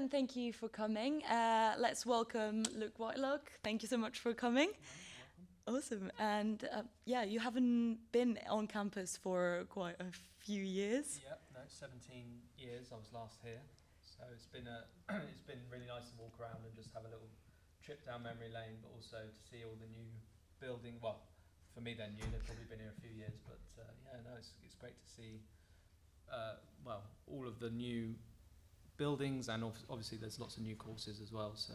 and thank you for coming. Let's welcome Luke Whitelock. Thank you so much for coming. Awesome. And yeah, you haven't been on campus for quite a few years. Yep, no, 17 years I was last here. So it's been it's been really nice to walk around and just have a little trip down memory lane, but also to see all the new building. Well, for me they're new, they've probably been here a few years, but yeah, no, it's great to see well, all of the new buildings, and obviously there's lots of new courses as well, so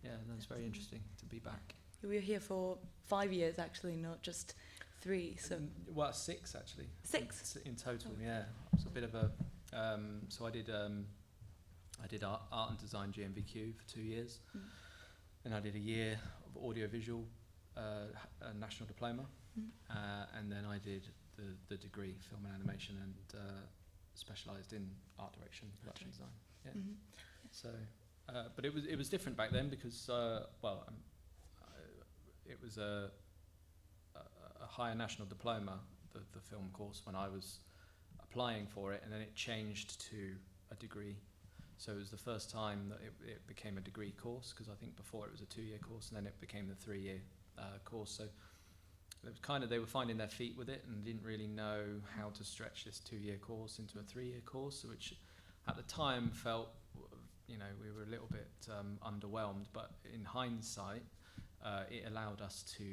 yeah, that's very interesting to be back. We were here for 5 years actually, not just 3. So well, 6 actually. 6 in total. Yeah, it's a bit of a so I did art and design GMVQ for 2 years, and I did a year of audiovisual a national diploma, and then I did the degree film and animation, and specialised in art direction, production design. Yeah. So, but it was different back then because well, it was a higher national diploma, the film course, when I was applying for it, and then it changed to a degree. So it was the first time that it became a degree course, because I think before it was a 2-year course, and then it became the 3-year course. So it was kind of, they were finding their feet with it and didn't really know how to stretch this 2-year course into a 3-year course, which at the time felt, you know, we were a little bit underwhelmed, but in hindsight, it allowed us to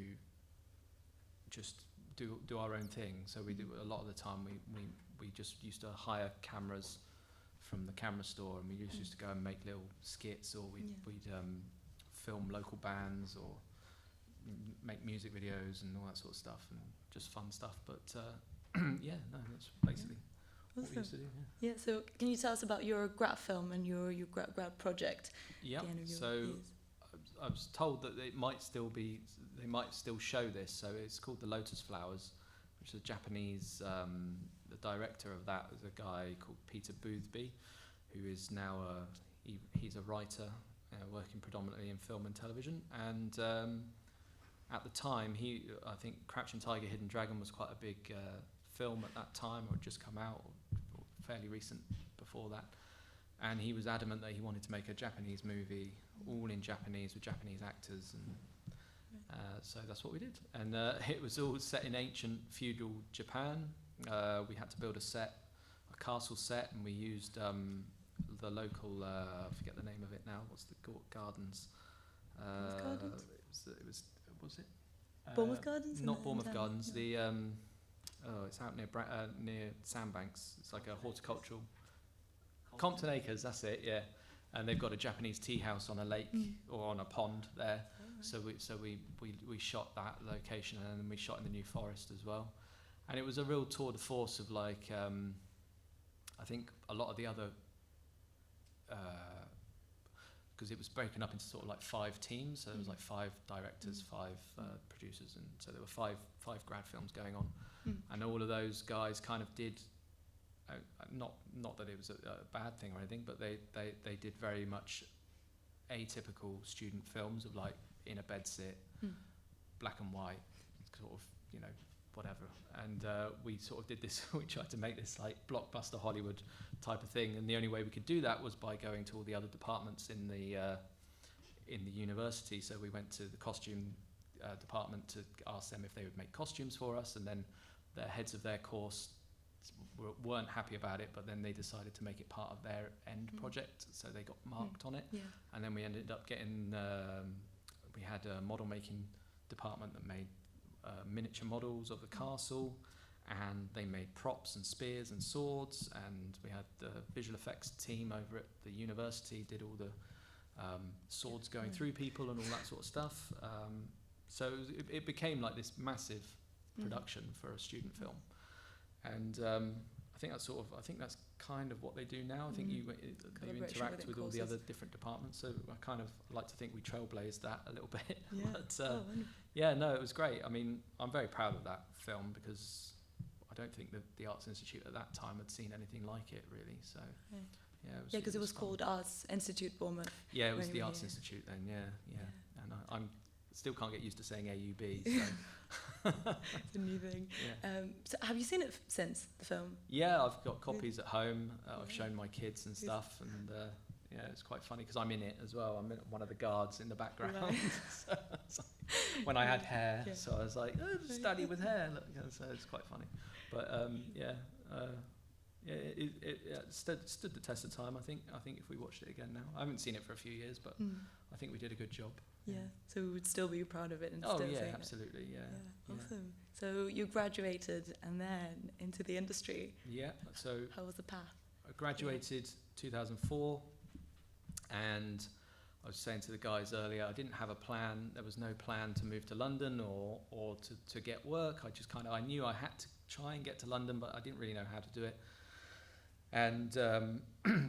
just do our own thing. So we do a lot of the time. We just used to hire cameras from the camera store, and we used to go and make little skits, or we'd film local bands, or make music videos and all that sort of stuff, and just fun stuff. But yeah, no, that's basically what we used to do. Yeah. So can you tell us about your grad film and your grad project? Yeah. So I was told that they might still show this. So it's called the Lotus Flowers, which is a Japanese. The director of that is a guy called Peter Boothby, who is now he's a writer working predominantly in film and television. And at the time, I think Crouching Tiger, Hidden Dragon was quite a big film at that time, or had just come out, or fairly recent before that. And he was adamant that he wanted to make a Japanese movie, all in Japanese, with Japanese actors, and so that's what we did. And it was all set in ancient feudal Japan. We had to build a castle set, and we used the local, I forget the name of it now, what's the gardens? Gardens? Was it? Bournemouth Gardens? Not Bournemouth Gardens, the, it's out near Sandbanks. It's like a horticultural... Compton Acres, that's it, yeah. And they've got a Japanese tea house on a lake or on a pond there. So we shot that location, and then we shot in the New Forest as well. And it was a real tour de force of, like, I think a lot of the other, because it was broken up into sort of like 5 teams. So there was like 5 directors, 5 producers, and so there were five grad films going on. And all of those guys kind of did, not that it was a bad thing or anything, but they did very much atypical student films of, like, in a bed sit, black and white, sort of, you know, whatever. And we sort of did this, we tried to make this like blockbuster Hollywood type of thing, and the only way we could do that was by going to all the other departments in the university. So we went to the costume department to ask them if they would make costumes for us, and then the heads of their course weren't happy about it, but then they decided to make it part of their end project, so they got marked on it. And then we ended up getting we had a model making department that made miniature models of the castle, and they made props and spears and swords, and we had the visual effects team over at the university did all the swords going through people and all that sort of stuff. So it became like this massive production for a student film. And I think that's kind of what they do now. I think you interact with all the other different departments. So I kind of like to think we trailblazed that a little bit. But yeah, no, it was great. I mean, I'm very proud of that film, because I don't think the Arts Institute at that time had seen anything like it, really. So yeah, because it was called Arts Institute Bournemouth. Yeah, it was the Arts Institute then. Yeah. And I'm still can't get used to saying AUB. So. It's a new thing. Yeah. So have you seen it since the film? Yeah, I've got copies at home. I've shown my kids and stuff, and Yeah, it's quite funny because I'm in it as well. I'm one of the guards in the background. Right. So when I had hair, Yeah. so I was like, oh, just Daddy with hair. Look, so it's quite funny. But it stood the test of time. I think if we watched it again now, I haven't seen it for a few years, but I think we did a good job. Yeah, so we would still be proud of it and Oh still yeah, saying absolutely, it. yeah. Awesome. So you graduated and then into the industry. Yeah. So How was the path? I graduated 2004, and I was saying to the guys earlier, I didn't have a plan. There was no plan to move to London or to get work. I knew I had to try and get to London, but I didn't really know how to do it. And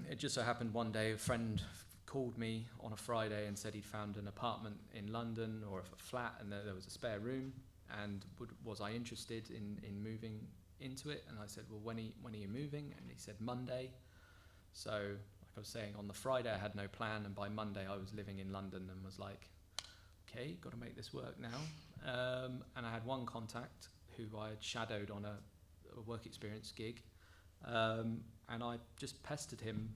it just so happened one day a friend called me on a Friday and said he'd found an apartment in London or a flat, and there was a spare room, and was I interested in moving into it? And I said, well, when are you moving? And he said Monday. So like I was saying, on the Friday I had no plan, and by Monday I was living in London and was like, okay, got to make this work now. And I had one contact who I had shadowed on a work experience gig, and I just pestered him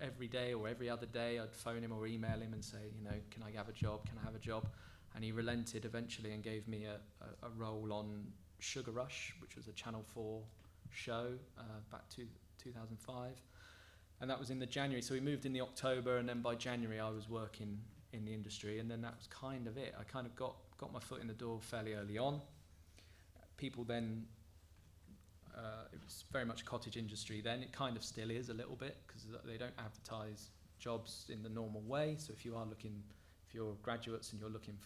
every day or every other day. I'd phone him or email him and say, can I have a job? Can I have a job? And he relented eventually and gave me a role on Sugar Rush, which was a Channel 4 show back to 2005. And that was in the January. So we moved in the October, and then by January I was working in the industry, and then that was kind of it. I kind of got my foot in the door fairly early on. People then, it was very much cottage industry then. It kind of still is a little bit, because they don't advertise jobs in the normal way. So if you're graduates and you're looking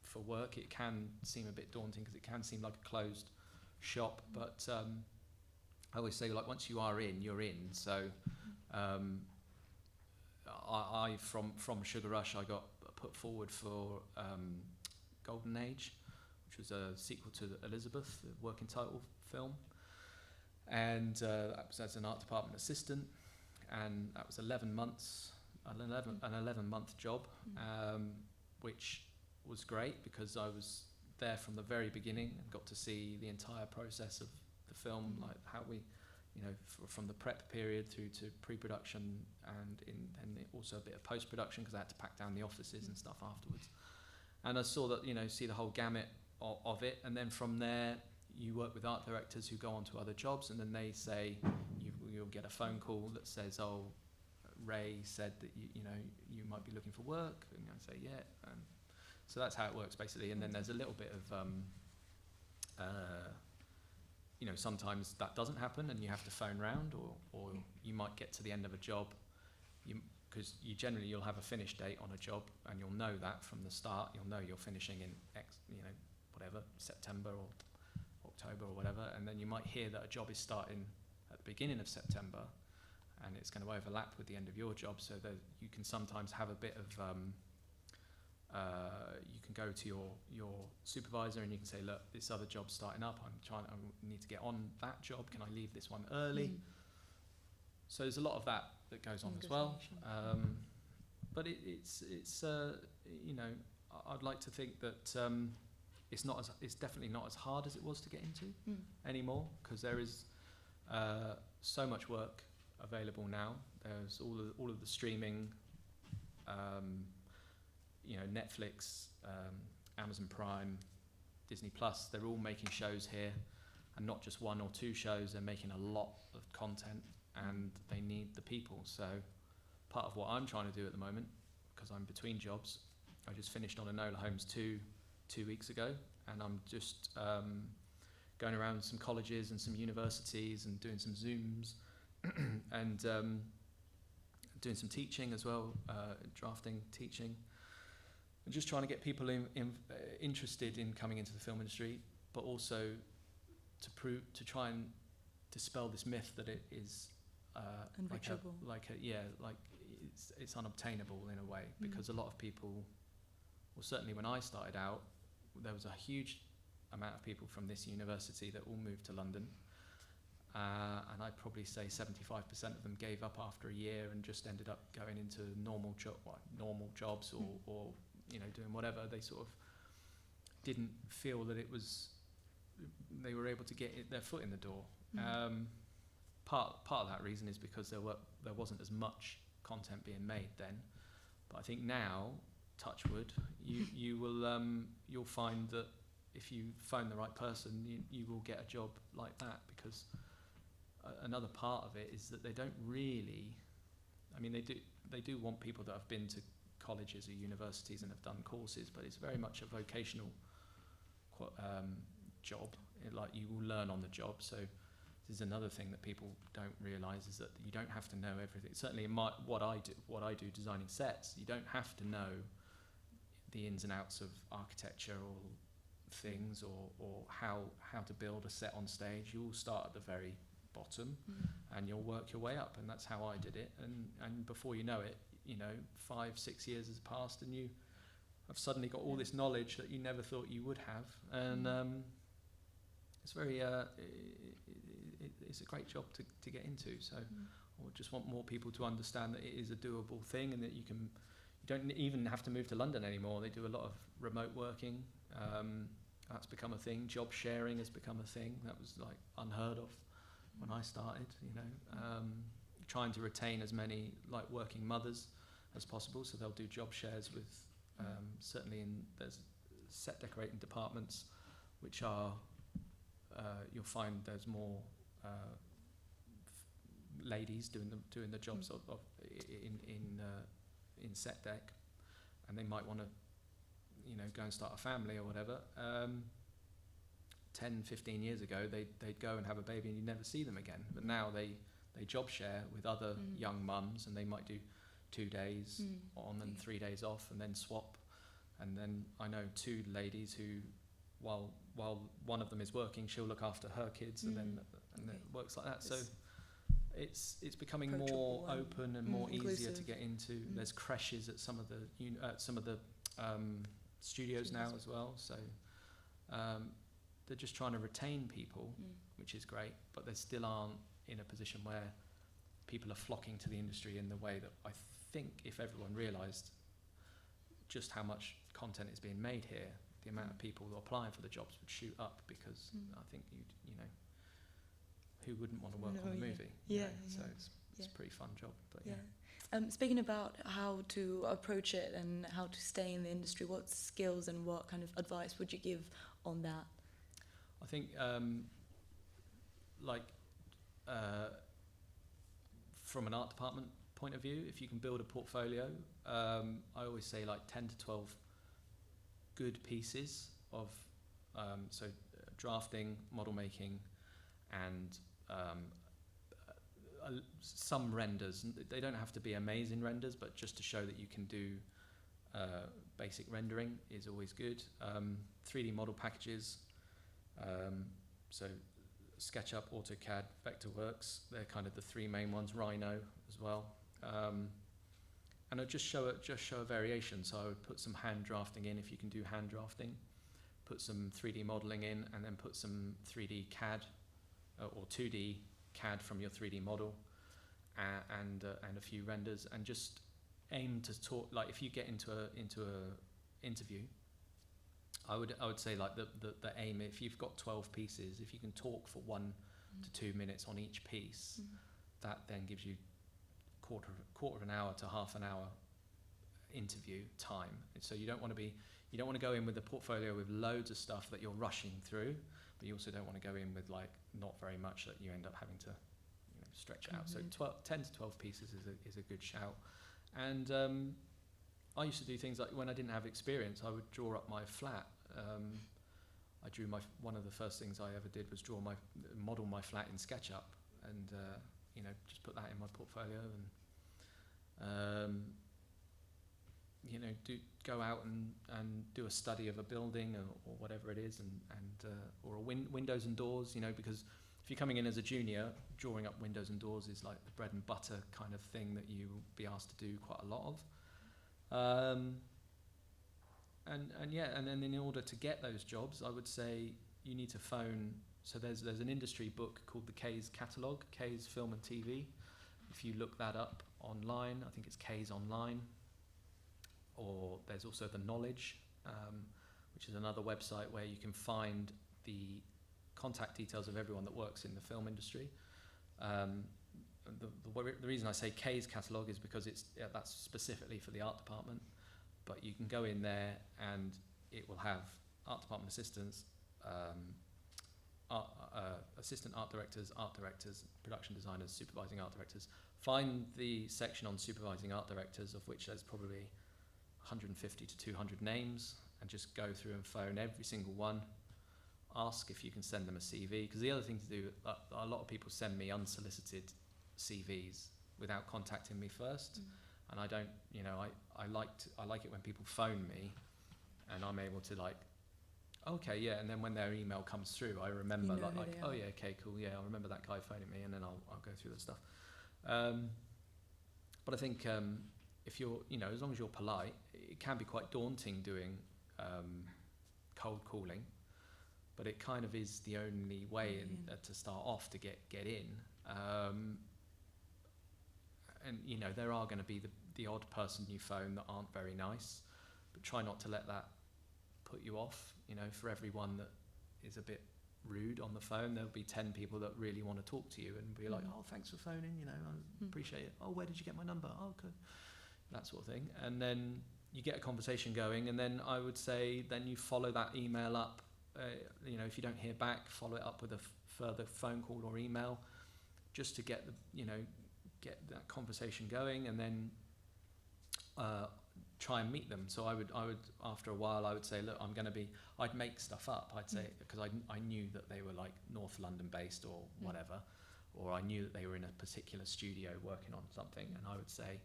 for work, it can seem a bit daunting because it can seem like a closed shop. But I always say, like, once you are in, you're in. So I from Sugar Rush, I got put forward for Golden Age, which was a sequel to Elizabeth, the working title film. And that was as an art department assistant, and that was 11 months, an 11-month job, which was great because I was there from the very beginning and got to see the entire process of the film, like how we, from the prep period through to pre-production and also a bit of post-production, because I had to pack down the offices and stuff afterwards. And I saw that, see the whole gamut of it, and then from there you work with art directors who go on to other jobs, and then they say, you'll get a phone call that says, oh, Ray said that you might be looking for work, and I say, yeah. And so that's how it works basically. And then there's a little bit of sometimes that doesn't happen and you have to phone round, or you might get to the end of a job, because you'll have a finish date on a job, and you'll know that from the start. You'll know you're finishing in September or October or whatever, and then you might hear that a job is starting at the beginning of September, and it's going to overlap with the end of your job, so that you can sometimes have a bit of you can go to your supervisor and you can say, look, this other job's starting up, I need to get on that job, can I leave this one early? So there's a lot of that goes on as well, but it's I'd like to think that it's definitely not as hard as it was to get into anymore, because there is so much work available now. There's all of the streaming, Netflix, Amazon Prime, Disney Plus. They're all making shows here, and not just one or two shows. They're making a lot of content, and they need the people. So part of what I'm trying to do at the moment, because I'm between jobs, I just finished on Enola Holmes 2 weeks ago, and I'm just going around some colleges and some universities and doing some Zooms and doing some teaching as well, drafting, teaching, and just trying to get people interested in coming into the film industry, but also to try and dispel this myth that it is it's unobtainable in a way, because a lot of people, well, certainly when I started out, there was a huge amount of people from this university that all moved to London, and I'd probably say 75% of them gave up after a year and just ended up going into normal jobs or doing whatever. They sort of didn't feel that they were able to get their foot in the door. Part of that reason is because there wasn't as much content being made then. But I think now, touch wood, you will you'll find that if you phone the right person, you will get a job like that, because another part of it is that they don't really, I mean, they do want people that have been to colleges or universities and have done courses, but it's very much a vocational job. Like, you will learn on the job. So this is another thing that people don't realise, is that you don't have to know everything. Certainly in what I do designing sets, you don't have to know the ins and outs of architecture or things, or how to build a set on stage. You will start at the very bottom and you'll work your way up, and that's how I did it. And before you know it, 5-6 years has passed and you have suddenly got all this knowledge that you never thought you would have. And it's very it's a great job to get into. So I just want more people to understand that it is a doable thing, and that you don't even have to move to London anymore. They do a lot of remote working. That's become a thing. Job sharing has become a thing. That was like unheard of when I started, trying to retain as many like working mothers as possible. So they'll do job shares with, certainly there's set decorating departments, which are, you'll find there's more ladies doing the jobs in set deck, and they might want to go and start a family or whatever. 10-15 years ago they'd go and have a baby and you'd never see them again, but now they job share with other young mums, and they might do 2 days on and 3 days off, and then swap. And then I know 2 ladies who, while one of them is working, she'll look after her kids, and it works like that. So it's becoming more open and more easier to get into. There's creches at some of the studios now as well. So they're just trying to retain people, which is great, but they still aren't in a position where people are flocking to the industry in the way that I think if everyone realised just how much content is being made here, the amount of people who are applying for the jobs would shoot up, because I think who wouldn't want to work on a movie? So it's a pretty fun job. But speaking about how to approach it and how to stay in the industry, what skills and what kind of advice would you give on that? I think from an art department point of view, if you can build a portfolio, I always say like 10 to 12 good pieces of drafting, model making, and some renders. They don't have to be amazing renders, but just to show that you can do basic rendering is always good. 3D model packages, so SketchUp, AutoCAD, Vectorworks, they're kind of the 3 main ones. Rhino as well, and I'd just show a variation. So I would put some hand drafting in, if you can do hand drafting, put some 3D modeling in, and then put some 3D CAD or 2D CAD from your 3D model, and a few renders, and just aim to talk. Like, if you get into a interview, I would say like the aim, if you've got 12 pieces, if you can talk for 1 to 2 minutes on each piece, that then gives you quarter of an hour to half an hour interview time. So you don't want to go in with a portfolio with loads of stuff that you're rushing through, but you also don't want to go in with like not very much that you end up having to stretch out. So 10 to 12 pieces is a good shout. And I used to do things like, when I didn't have experience, I would draw up my flat. I drew one of the first things I ever did was model my flat in SketchUp, and just put that in my portfolio, and go out and do a study of a building or whatever it is, or windows and doors, because if you're coming in as a junior, drawing up windows and doors is like the bread and butter kind of thing that you will be asked to do quite a lot of. And then in order to get those jobs, I would say you need to phone. So there's an industry book called the K's Catalogue, K's Film and TV. If you look that up online, I think it's K's Online. Or there's also The Knowledge, which is another website where you can find the contact details of everyone that works in the film industry. the reason I say K's catalogue is because that's specifically for the art department, but you can go in there and it will have art department assistants, assistant art directors, production designers, supervising art directors. Find the section on supervising art directors, of which there's probably 150 to 200 names, and just go through and phone every single one. Ask if you can send them a CV, because the other thing to do, a lot of people send me unsolicited CVs without contacting me first, and I don't, I like it when people phone me, and I'm able to like, okay, yeah, and then when their email comes through, I remember oh yeah, okay, cool, yeah, I remember that guy phoning me, and then I'll go through the stuff. But I think if you're, as long as you're polite, it can be quite daunting doing cold calling, but it kind of is the only way to start off to get in. And there are going to be the odd person you phone that aren't very nice, but try not to let that put you off. For everyone that is a bit rude on the phone, there'll be 10 people that really want to talk to you and be like, oh, thanks for phoning, I appreciate it. Oh, where did you get my number? Oh, good. That sort of thing. And then you get a conversation going, and then I would say then you follow that email up. If you don't hear back, follow it up with a further phone call or email, just to get get that conversation going, and then try and meet them. So I would after a while I would say, look, I'd make stuff up. I'd say, because I knew that they were like North London based or whatever, or I knew that they were in a particular studio working on something, and I would say,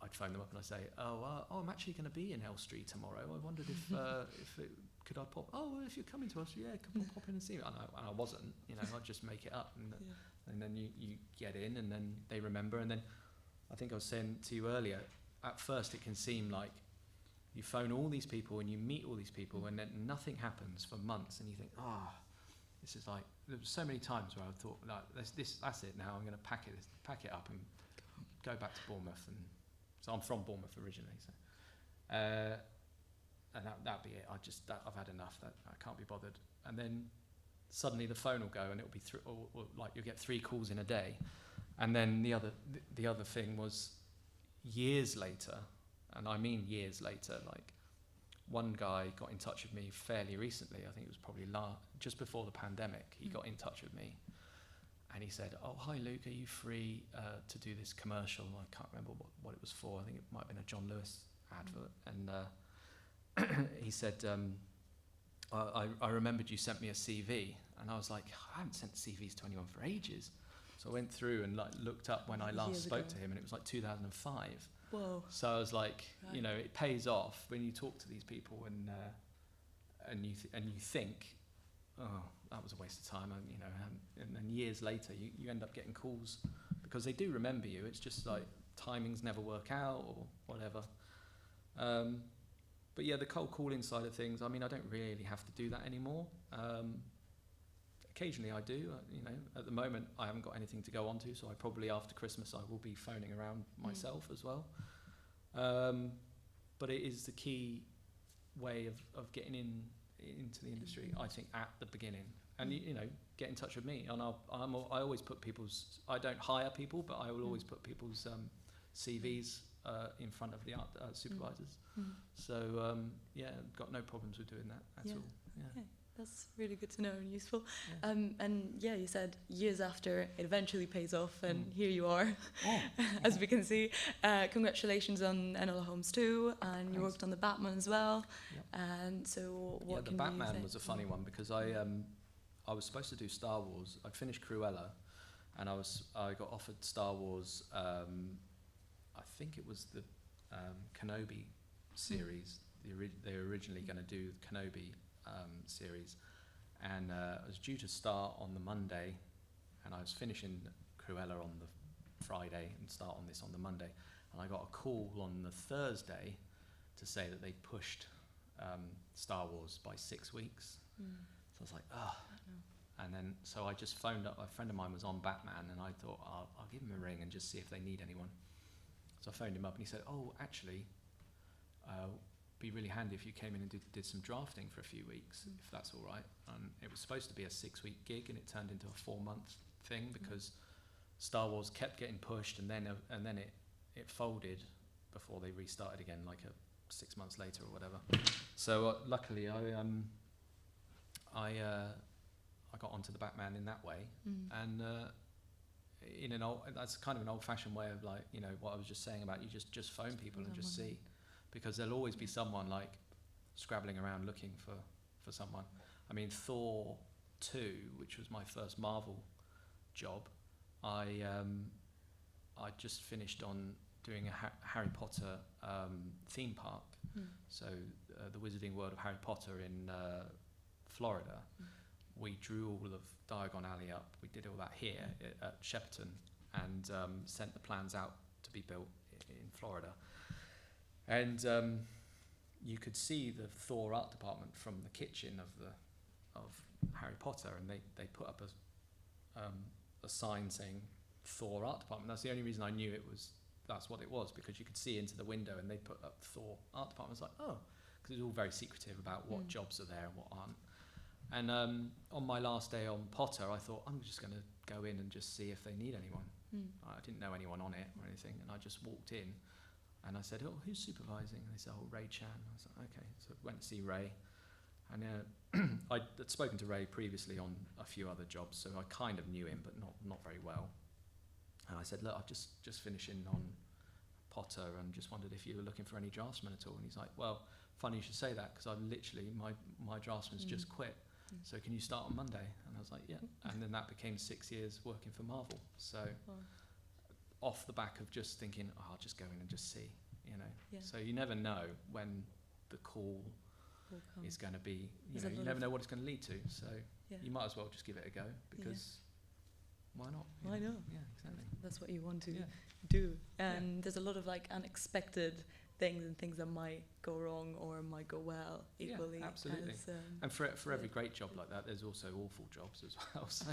I'd phone them up and I'd say, I'm actually going to be in Elstree tomorrow. I wondered could I pop? Oh, well, if you're coming to us, yeah, pop in and see me. And I wasn't, I'd just make it up, and then you get in, and then they remember. And then I think I was saying to you earlier, at first it can seem like you phone all these people and you meet all these people, and then nothing happens for months, and you think, this is like, there were so many times where I thought, like, that's it now, I'm going to pack it up and go back to Bournemouth. And so I'm from Bournemouth originally, so and that'd be it. I've had enough. That I can't be bothered. And then suddenly the phone will go, and it'll be or like you'll get 3 calls in a day. And then the other thing was, years later, and I mean years later, like one guy got in touch with me fairly recently. I think it was probably just before the pandemic. He got in touch with me, and he said, "Oh, hi Luke, are you free to do this commercial?" I can't remember what it was for. I think it might have been a John Lewis advert. And he said, I remembered you sent me a CV. And I was like, I haven't sent CVs to anyone for ages. So I went through and looked up when I last spoke to him, and it was like 2005. Whoa. So I was like, it pays off when you talk to these people, and you think, oh, that was a waste of time, and then years later you end up getting calls because they do remember you. It's just like timings never work out or whatever. But yeah, the cold calling side of things, I don't really have to do that anymore. Occasionally I do, at the moment I haven't got anything to go on to, so I probably after Christmas I will be phoning around myself as well. But it is the key way of getting into the industry, I think, at the beginning. And get in touch with me, and I always put I don't hire people, but I will always put people's CVs in front of the art supervisors. So got no problems with doing that at all. Yeah. That's really good to know and useful. And you said years after it eventually pays off, and here you are, as we can see. Congratulations on Enola Holmes 2, and you worked on the Batman as well. Yep. And so what can you say? The Batman was a funny one, because I was supposed to do Star Wars. I'd finished Cruella, and I got offered Star Wars. I think it was the Kenobi series. They were originally going to do the Kenobi series, and I was due to start on the Monday, and I was finishing Cruella on the Friday and start on this on the Monday, and I got a call on the Thursday to say that they pushed Star Wars by 6 weeks. So I was like, and then so I just phoned up. A friend of mine was on Batman, and I thought I'll give him a ring and just see if they need anyone. So I phoned him up, and he said, "Oh, actually, be really handy if you came in and did some drafting for a few weeks, if that's all right." And it was supposed to be a 6-week gig, and it turned into a 4-month thing because Star Wars kept getting pushed, and then it folded before they restarted again, like 6 months later or whatever. So luckily, I got onto the Batman in that way, and that's kind of an old-fashioned way of, like, you know, what I was just saying about you just phone people and just see, because there'll always be someone like scrabbling around looking for someone. I mean, Thor 2, which was my first Marvel job, I just finished on doing a Harry Potter theme park. So the Wizarding World of Harry Potter in Florida. We drew all of Diagon Alley up. We did all that here at Shepperton, and sent the plans out to be built in Florida. And you could see the Thor art department from the kitchen of Harry Potter, and they put up a sign saying Thor art department. That's the only reason I knew that's what it was, because you could see into the window, and they put up Thor art department. I was like, oh, because it was all very secretive about what jobs are there and what aren't. And on my last day on Potter, I thought, I'm just going to go in and just see if they need anyone. I didn't know anyone on it or anything, and I just walked in, and I said, oh, who's supervising? And they said, oh, Ray Chan. I was like, okay. So I went to see Ray, and I'd spoken to Ray previously on a few other jobs, so I kind of knew him, but not very well. And I said, look, I've just finishing on Potter, and just wondered if you were looking for any draftsmen at all. And he's like, well, funny you should say that, because I've literally, my draftsman's just quit. So can you start on Monday? And I was like, yeah. And then that became 6 years working for Marvel. So off the back of just thinking, oh, I'll just go in and just see, you know. Yeah. So you never know when the call is going to be, you never know what it's going to lead to. So you might as well just give it a go, because why not? Why not? Yeah, exactly. That's what you want to do. And there's a lot of like unexpected things and things that might go wrong or might go well equally. Yeah, absolutely. And for every great job like that, there's also awful jobs as well. So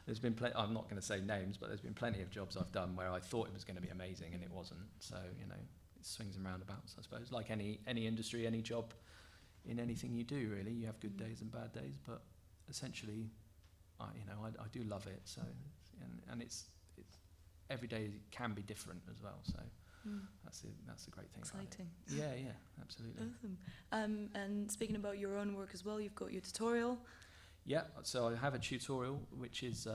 there's been I'm not going to say names, but there's been plenty of jobs I've done where I thought it was going to be amazing and it wasn't. So, you know, it swings and roundabouts, I suppose. Like any industry, any job, in anything you do, really, you have good days and bad days. But essentially, I do love it. So, and it's every day can be different as well. So. That's the great thing. Exciting. Yeah, absolutely. Awesome. And speaking about your own work as well, you've got your tutorial. Yeah, so I have a tutorial which is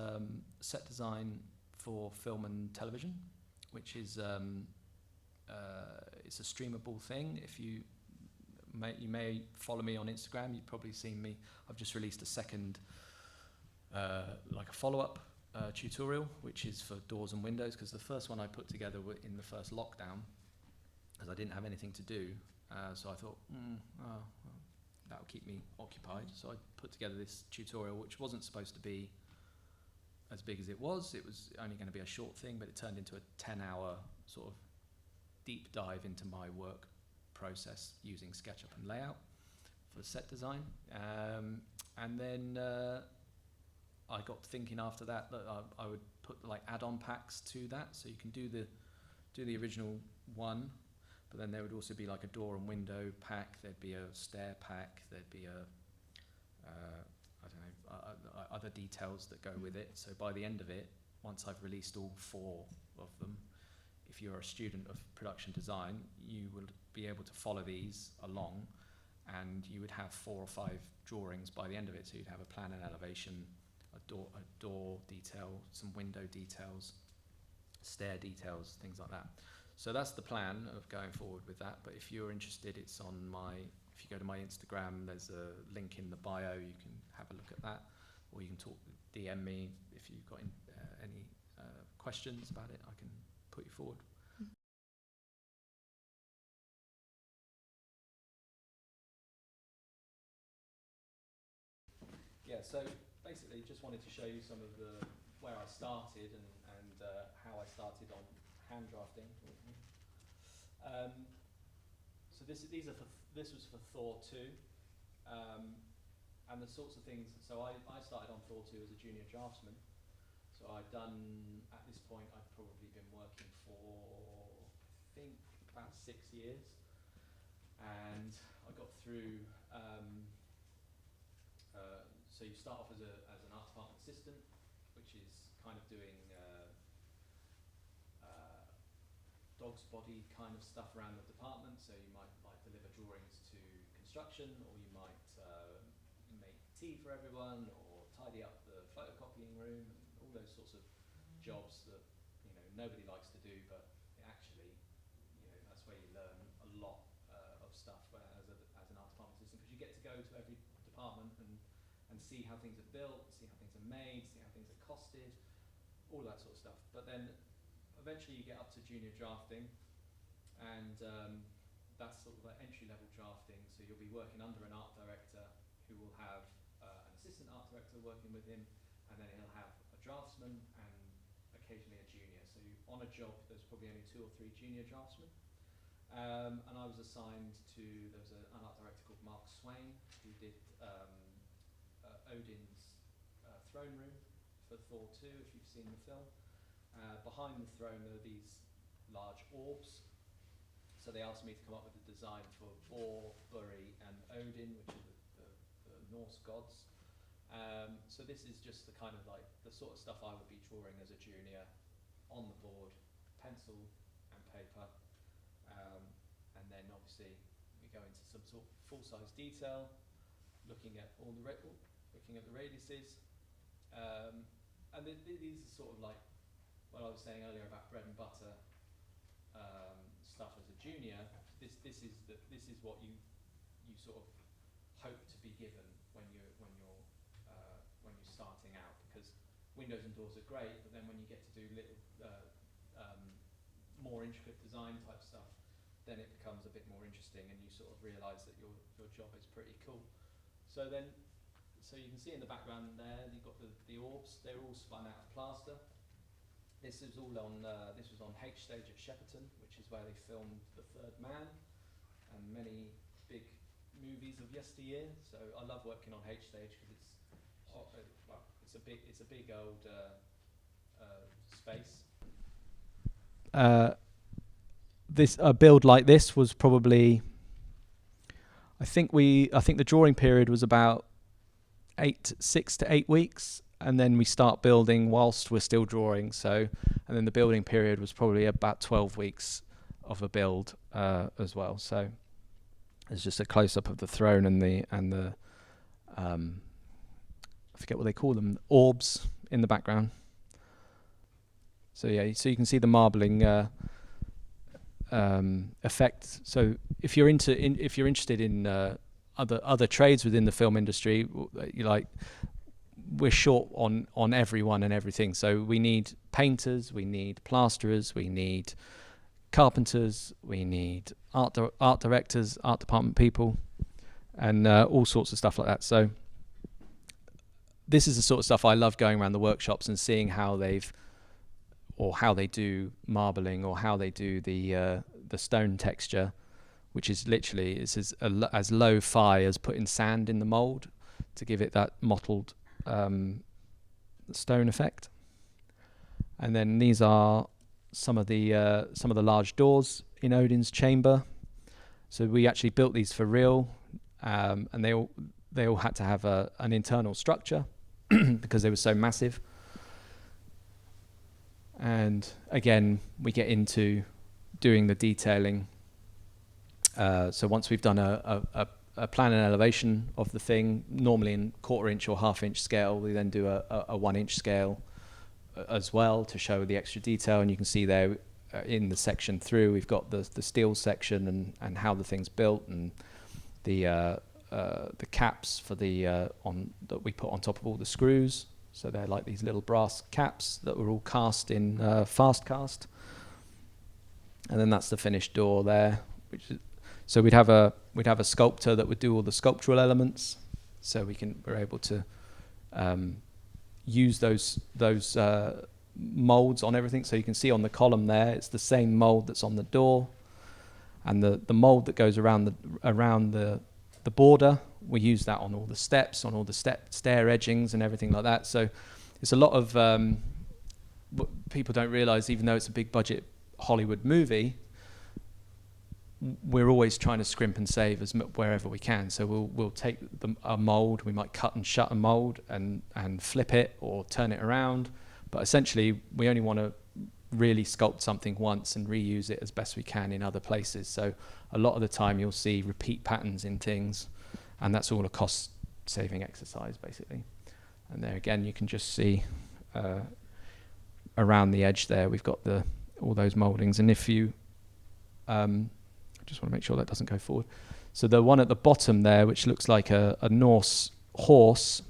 set design for film and television, which is it's a streamable thing. If you may follow me on Instagram, you've probably seen me. I've just released a second, like a follow-up tutorial, which is for doors and windows, because the first one I put together in the first lockdown, because I didn't have anything to do, so I thought, that would keep me occupied. So I put together this tutorial, which wasn't supposed to be as big as it was. It was only going to be a short thing, but it turned into a 10-hour sort of deep dive into my work process using SketchUp and layout for set design. And then I got thinking after that I would put like add-on packs to that, so you can do the original one, but then there would also be like a door and window pack. There'd be a stair pack. There'd be other details that go with it. So by the end of it, once I've released all 4 of them, if you're a student of production design, you will be able to follow these along, and you would have 4 or 5 drawings by the end of it. So you'd have a plan and elevation, a door detail, some window details, stair details, things like that. So that's the plan of going forward with that. But if you're interested, it's on if you go to my Instagram, there's a link in the bio. You can have a look at that, or you can DM me if you've got any questions about it. I can put you forward. Yeah, so basically just wanted to show you some of where I started and how I started on hand drafting. So this was for Thor 2, and the sorts of things. So I started on Thor 2 as a junior draftsman. So I'd done, at this point, I'd probably been working for, I think, about 6 years, and I got through. So you start off as an art department assistant, which is kind of doing dog's body kind of stuff around the department. So you might deliver drawings to construction, or you might make tea for everyone, or tidy up the photocopying room, and all those sorts of jobs that nobody likes to do, but actually that's where you learn a lot of stuff as an art department assistant, because you get to go to every department and see how things are built, see how things are made, see how things are costed, all that sort of stuff. But then eventually you get up to junior drafting, and that's sort of like entry-level drafting. So you'll be working under an art director who will have an assistant art director working with him, and then he'll have a draftsman and occasionally a junior. So on a job, there's probably only 2 or 3 junior draftsmen. And I was assigned to, there was an art director called Mark Swain, who did Odin's throne room for Thor 2, if you've seen the film. Behind the throne there are these large orbs. So they asked me to come up with a design for Thor, Buri and Odin, which are the Norse gods. So this is just the kind of like the sort of stuff I would be drawing as a junior on the board, pencil and paper. And then obviously we go into some sort of full-size detail, looking at all the looking at the radiuses. And these are sort of like what I was saying earlier about bread and butter stuff as a junior. This is what you sort of hope to be given when you're starting out, because windows and doors are great, but then when you get to do little more intricate design type stuff, then it becomes a bit more interesting, and you sort of realise that your job is pretty cool. So you can see in the background there, you've got the orbs. They're all spun out of plaster. This is all on. This was on H Stage at Shepperton, which is where they filmed The Third Man and many big movies of yesteryear. So I love working on H Stage because it's a big old space. A build like this was probably, I think the drawing period was about 6 to 8 weeks, and then we start building whilst we're still drawing. So, and then the building period was probably about 12 weeks of a build as well. So there's just a close up of the throne and the I forget what they call them, orbs in the background. So yeah, so you can see the marbling effect. So if you're interested in other trades within the film industry, we're short on everyone and everything. So we need painters, we need plasterers, we need carpenters, we need art directors, art department people, and all sorts of stuff like that. So this is the sort of stuff I love, going around the workshops and seeing how they do marbling, or how they do the stone texture, which is literally as low-fi as putting sand in the mold to give it that mottled stone effect. And then these are some of the large doors in Odin's chamber. So we actually built these for real, and they all had to have an internal structure because they were so massive. And again, we get into doing the detailing. So once we've done a plan and elevation of the thing, normally in 1/4 inch or 1/2 inch scale, we then do a 1 inch scale as well to show the extra detail. And you can see there in the section through, we've got the steel section and how the thing's built, and the caps for that we put on top of all the screws. So they're like these little brass caps that were all cast in fast cast. And then that's the finished door there. So we'd have a sculptor that would do all the sculptural elements. So we're able to use those molds on everything. So you can see on the column there, it's the same mold that's on the door, and the mold that goes around the border, we use that on all the steps, on all the stair edgings and everything like that. So it's a lot of what people don't realize, even though it's a big budget Hollywood movie, we're always trying to scrimp and save wherever we can. So we'll take a mold, we might cut and shut a mold and flip it or turn it around, But essentially, we only want to really sculpt something once and reuse it as best we can in other places. So a lot of the time you'll see repeat patterns in things, and that's all a cost-saving exercise, basically. And there again, you can just see around the edge there, we've got all those mouldings. And if you, I just want to make sure that doesn't go forward. So the one at the bottom there, which looks like a Norse horse,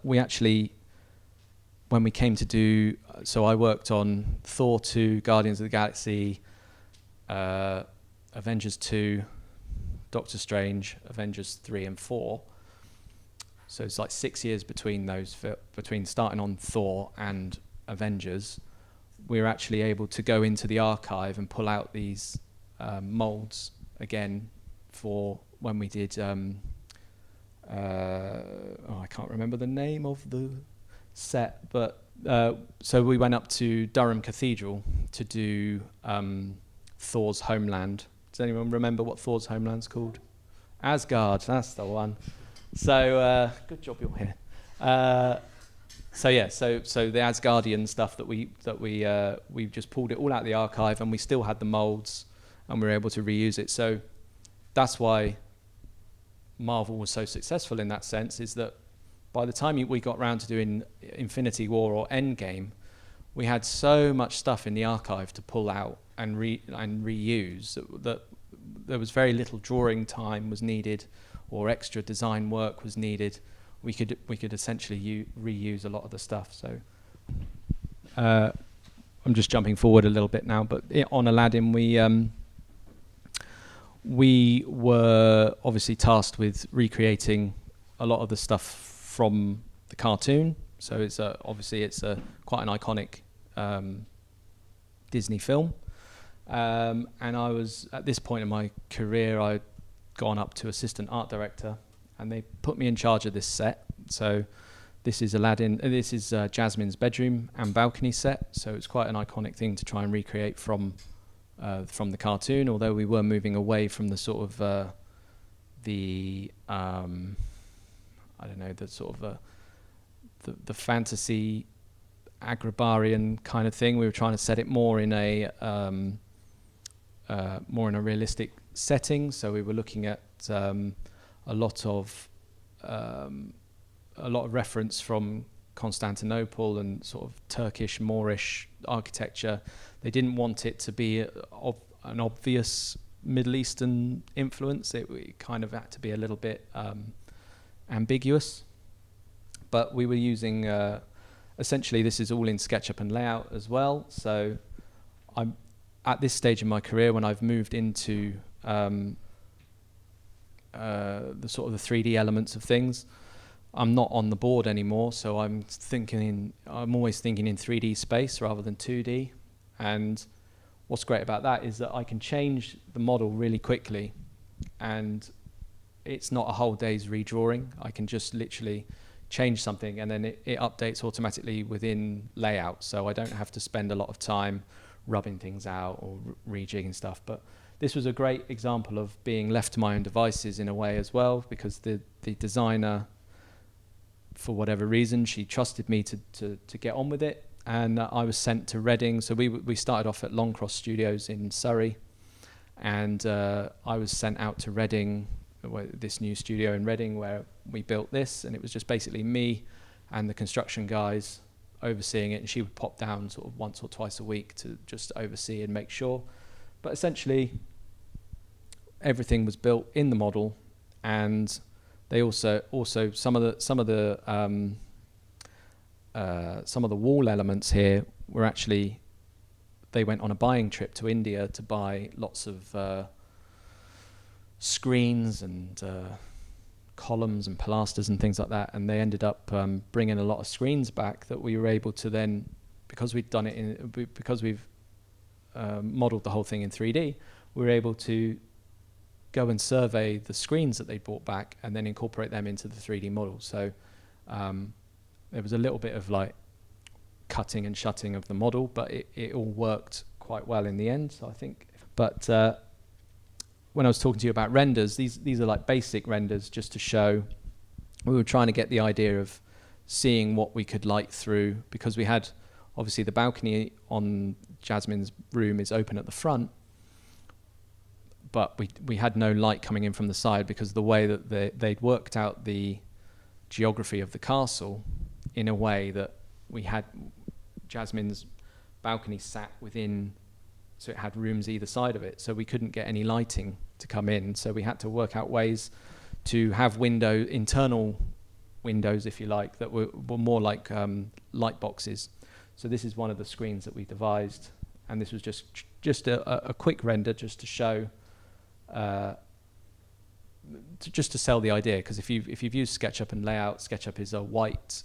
we actually, when we came to do, so I worked on Thor 2, Guardians of the Galaxy, Avengers 2, Doctor Strange, Avengers 3 and 4. So it's like 6 years between those, between starting on Thor and Avengers. We were actually able to go into the archive and pull out these molds again for when we did, I can't remember the name of the set, but so we went up to Durham Cathedral to do Thor's Homeland. Does anyone remember what Thor's Homeland's called? Asgard, that's the one. So good job you're here. So the Asgardian stuff that we just pulled it all out of the archive, and we still had the molds, and we were able to reuse it. So that's why Marvel was so successful in that sense, is that by the time we got around to doing Infinity War or Endgame, we had so much stuff in the archive to pull out and reuse that there was very little drawing time was needed, or extra design work was needed. We could essentially reuse a lot of the stuff. So I'm just jumping forward a little bit now, but on Aladdin we were obviously tasked with recreating a lot of the stuff from the cartoon. So it's obviously quite an iconic Disney film. And I was, at this point in my career, I'd gone up to assistant art director, and they put me in charge of this set. So this is Aladdin, this is Jasmine's bedroom and balcony set. So it's quite an iconic thing to try and recreate from the cartoon, although we were moving away from the sort of the fantasy agrabarian kind of thing. We were trying to set it more in a realistic setting. So we were looking at a lot of reference from Constantinople and sort of Turkish, Moorish architecture. They didn't want it to be an obvious Middle Eastern influence. It kind of had to be a little bit ambiguous. But we were using, essentially this is all in SketchUp and layout as well. So I'm at this stage in my career, when I've moved into the sort of the 3D elements of things, I'm not on the board anymore. So I'm always thinking in 3D space rather than 2D. And what's great about that is that I can change the model really quickly, and it's not a whole day's redrawing. I can just literally change something, and then it updates automatically within layout. So I don't have to spend a lot of time rubbing things out or rejigging stuff. But this was a great example of being left to my own devices in a way as well, because the designer, for whatever reason, she trusted me to get on with it. And I was sent to Reading. So we started off at Longcross Studios in Surrey, and I was sent out to Reading, this new studio in Reading where we built this, and it was just basically me and the construction guys overseeing it, and she would pop down sort of once or twice a week to just oversee and make sure. But essentially everything was built in the model, and they also some of the wall elements here were actually, they went on a buying trip to India to buy lots of screens and columns and pilasters and things like that, and they ended up bringing a lot of screens back that we were able to then, because we've modeled the whole thing in 3D, we were able to go and survey the screens that they brought back and then incorporate them into the 3D model. So there was a little bit of like cutting and shutting of the model, but it all worked quite well in the end, so I think. But when I was talking to you about renders, these are like basic renders just to show. We were trying to get the idea of seeing what we could light through, because we had, obviously the balcony on Jasmine's room is open at the front, but we had no light coming in from the side because the way that they'd worked out the geography of the castle in a way that we had Jasmine's balcony sat within, so it had rooms either side of it, so we couldn't get any lighting to come in, so we had to work out ways to have internal windows, if you like, that were more like light boxes. So this is one of the screens that we devised, and this was just a quick render just to show, just to sell the idea, because if you've used SketchUp and layout, SketchUp is a white,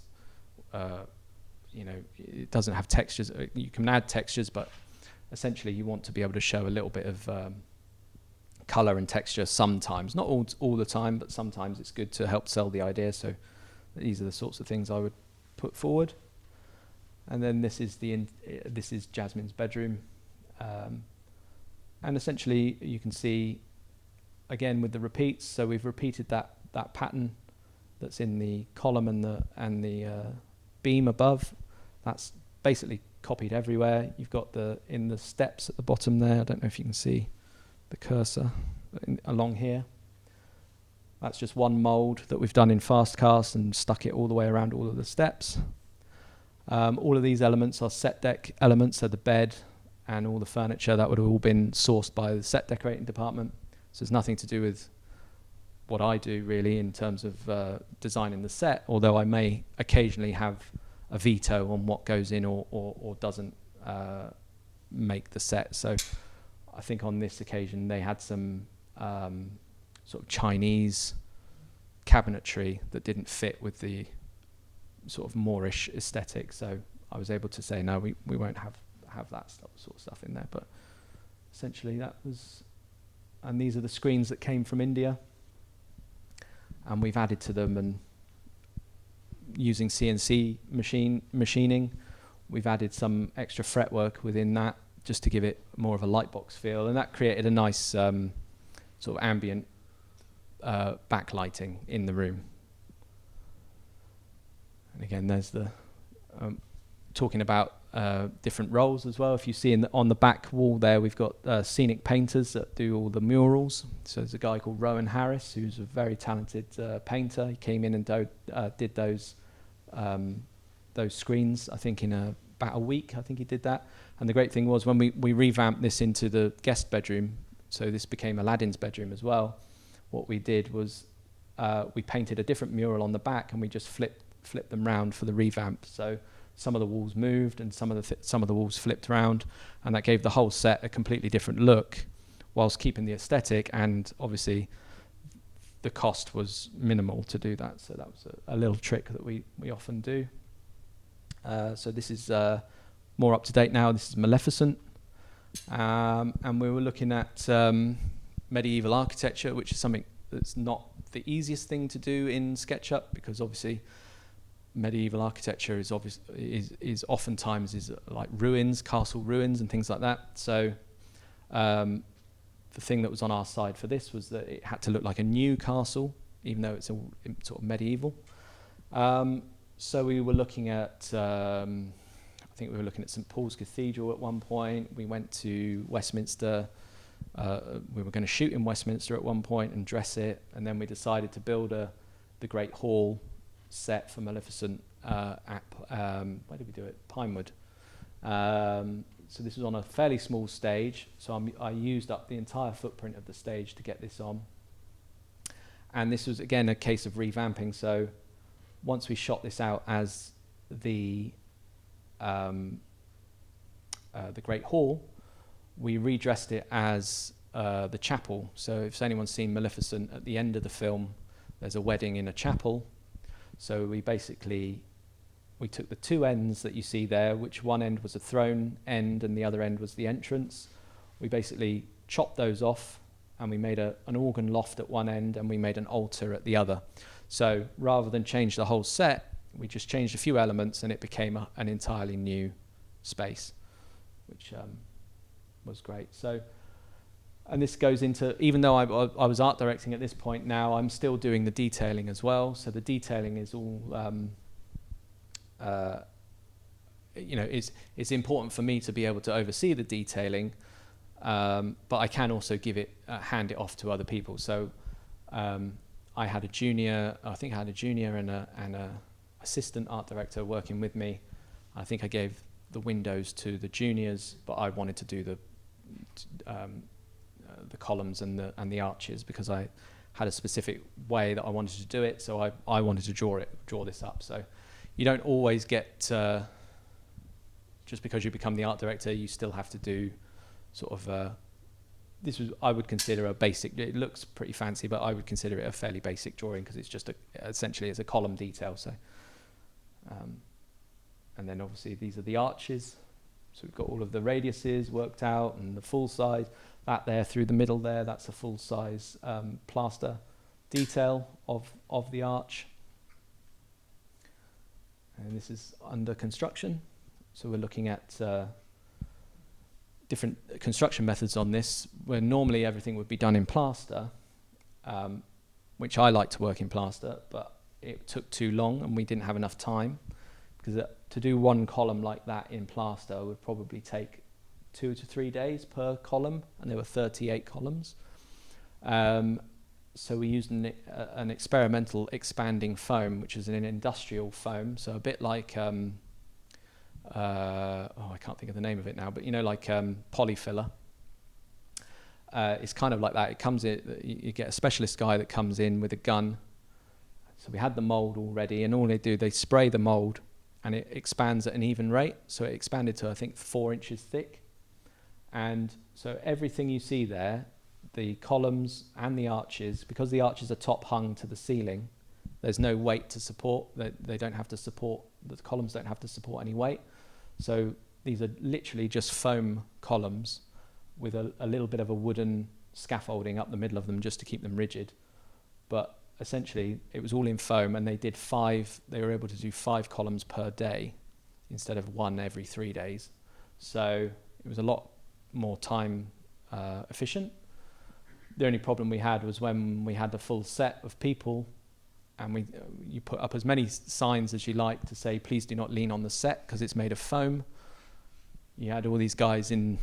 it doesn't have textures. You can add textures, but essentially you want to be able to show a little bit of color and texture sometimes, not all the time, but sometimes it's good to help sell the idea. So these are the sorts of things I would put forward. And then this is Jasmine's bedroom, and essentially you can see again with the repeats. So we've repeated that pattern that's in the column and the beam above. That's basically copied everywhere. You've got in the steps at the bottom there. I don't know if you can see the cursor along here. That's just one mold that we've done in FastCast and stuck it all the way around all of the steps. All of these elements are set deck elements, so the bed and all the furniture, that would have all been sourced by the set decorating department. So it's nothing to do with what I do really in terms of designing the set, although I may occasionally have a veto on what goes in or doesn't make the set. So I think on this occasion they had some sort of Chinese cabinetry that didn't fit with the sort of Moorish aesthetic, so I was able to say no, we won't have that sort of stuff in there. But essentially that was, and these are the screens that came from India, and we've added to them, and using CNC machining, we've added some extra fretwork within that just to give it more of a lightbox feel, and that created a nice sort of ambient backlighting in the room. And again, there's the talking about different roles as well. If you see on the back wall there, we've got scenic painters that do all the murals. So there's a guy called Rowan Harris, who's a very talented painter. He came in and did those screens, I think in about a week. I think he did that. And the great thing was when we revamped this into the guest bedroom, so this became Aladdin's bedroom as well, what we did was we painted a different mural on the back, and we just flipped them round for the revamp. So some of the walls moved and some of the walls flipped around, and that gave the whole set a completely different look whilst keeping the aesthetic, and obviously the cost was minimal to do that. So that was a little trick that we often do. So this is more up to date now. This is Maleficent, and we were looking at medieval architecture, which is something that's not the easiest thing to do in SketchUp, because obviously medieval architecture is oftentimes like ruins, castle ruins and things like that. So the thing that was on our side for this was that it had to look like a new castle, even though it's sort of medieval. So we were looking at, I think we were looking at St. Paul's Cathedral at one point. We went to Westminster. We were going to shoot in Westminster at one point and dress it, and then we decided to build the Great Hall set for Maleficent at where did we do it? Pinewood. So this was on a fairly small stage, so I used up the entire footprint of the stage to get this on. And this was again a case of revamping. So once we shot this out as the Great Hall, we redressed it as the chapel. So if anyone's seen Maleficent, at the end of the film there's a wedding in a chapel. So we took the two ends that you see there, which one end was a throne end and the other end was the entrance. We basically chopped those off, and we made an organ loft at one end and we made an altar at the other. So rather than change the whole set, we just changed a few elements and it became an entirely new space, which was great. So, and this goes into, even though I was art directing at this point now, I'm still doing the detailing as well. So the detailing is all it's important for me to be able to oversee the detailing, but I can also hand it off to other people. So I had a junior and a assistant art director working with me. I think I gave the windows to the juniors, but I wanted to do the columns and the arches because I had a specific way that I wanted to do it. So I wanted to draw this up. So you don't always get just because you become the art director, you still have to do sort of I would consider a basic. It looks pretty fancy, but I would consider it a fairly basic drawing because it's just essentially it's a column detail. So, and then obviously these are the arches. So we've got all of the radiuses worked out and the full size. That there through the middle there, that's a full size plaster detail of the arch. And this is under construction. So we're looking at different construction methods on this, where normally everything would be done in plaster, which I like to work in plaster, but it took too long and we didn't have enough time, because to do one column like that in plaster would probably take 2 to 3 days per column, and there were 38 columns. So we used an experimental expanding foam, which is an industrial foam, so a bit like I can't think of the name of it now, but like polyfiller. It's kind of like that. It comes in, you get a specialist guy that comes in with a gun. So we had the mold already, and all they do, they spray the mold and it expands at an even rate. So it expanded to, I think, 4 inches thick. And so everything you see there, the columns and the arches, because the arches are top hung to the ceiling, there's no weight to support. They don't have to support, the columns don't have to support any weight. So these are literally just foam columns with a little bit of a wooden scaffolding up the middle of them just to keep them rigid. But essentially it was all in foam, and they were able to do 5 columns per day instead of 1 every 3 days. So it was a lot more time efficient. The only problem we had was when we had the full set of people, and you put up as many signs as you like to say, please do not lean on the set because it's made of foam. You had all these guys in,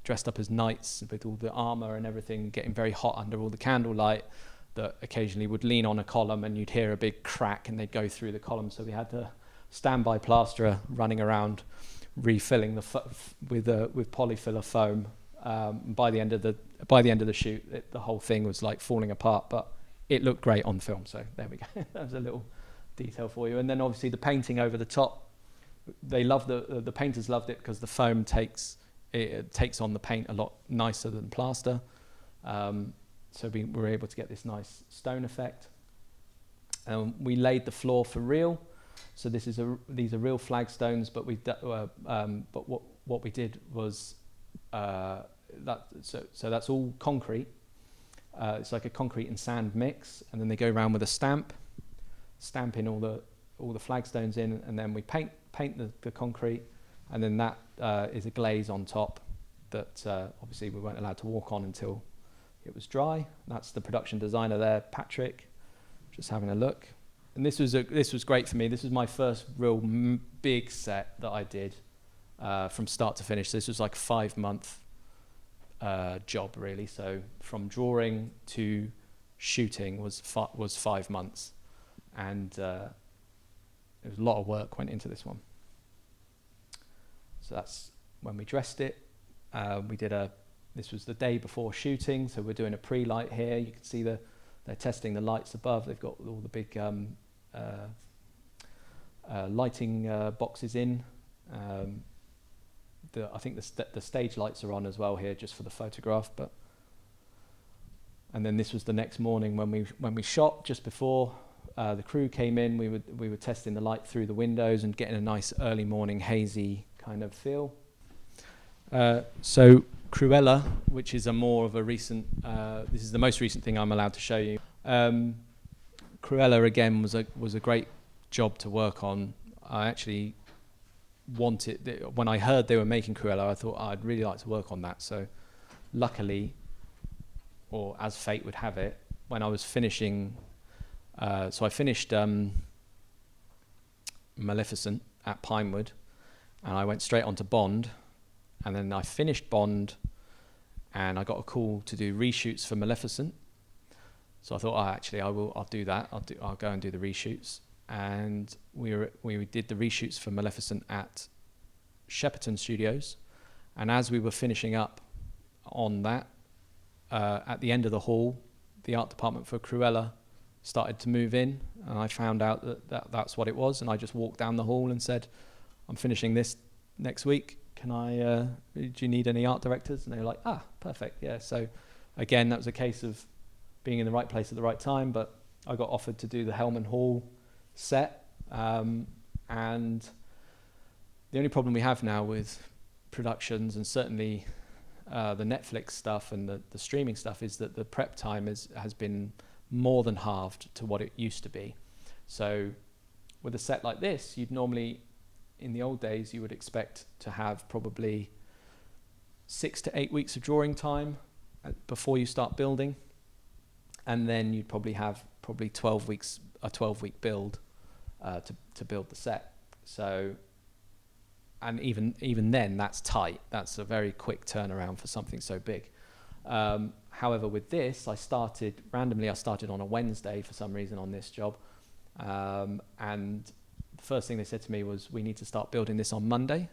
dressed up as knights with all the armor and everything, getting very hot under all the candlelight, that occasionally would lean on a column and you'd hear a big crack and they'd go through the column. So we had a standby plasterer running around refilling with polyfiller foam. By the end of the shoot, the whole thing was like falling apart, but it looked great on film. So there we go. That was a little detail for you. And then obviously the painting over the top, they loved the painters loved it because the foam takes on the paint a lot nicer than plaster. So we were able to get this nice stone effect. We laid the floor for real. So these are real flagstones, but what we did was so that's all concrete. It's like a concrete and sand mix, and then they go around with a stamping all the flagstones in, and then we paint the concrete, and then that is a glaze on top that obviously we weren't allowed to walk on until it was dry. That's the production designer there, Patrick, just having a look. And this was great for me. This was my first real big set that I did from start to finish. This was like a 5-month job really. So from drawing to shooting was 5 months, and there was a lot of work went into this one. So that's when we dressed it. This was the day before shooting, so we're doing a pre-light here. You can see they're testing the lights above. They've got all the big lighting boxes in. I think the stage lights are on as well here, just for the photograph. And then this was the next morning when we shot. Just before the crew came in, we were testing the light through the windows and getting a nice early morning hazy kind of feel. So Cruella, which is more of a recent, this is the most recent thing I'm allowed to show you. Cruella again was a great job to work on. I actually wanted, when I heard they were making Cruella, I thought I'd really like to work on that. So luckily, or as fate would have it, when I was finishing, so I finished Maleficent at Pinewood, and I went straight on to Bond, and then I finished Bond, and I got a call to do reshoots for Maleficent. So I thought, I'll do that. I'll go and do the reshoots, and we did the reshoots for Maleficent at Shepperton Studios, and as we were finishing up on that, at the end of the hall, the art department for Cruella started to move in, and I found out that's what it was, and I just walked down the hall and said, I'm finishing this next week. Do you need any art directors? And they were like, perfect, yeah. So again, that was a case of being in the right place at the right time, but I got offered to do the Hellman Hall set, and the only problem we have now with productions, and certainly the Netflix stuff and the streaming stuff, is that the prep time has been more than halved to what it used to be. So with a set like this, you'd normally, in the old days, you would expect to have probably 6 to 8 weeks of drawing time before you start building, and then you'd probably have 12 weeks, a 12-week build to build the set. So, and even then, that's tight. That's a very quick turnaround for something so big. However, with this, I started on a Wednesday for some reason on this job, and the first thing they said to me was, we need to start building this on Monday.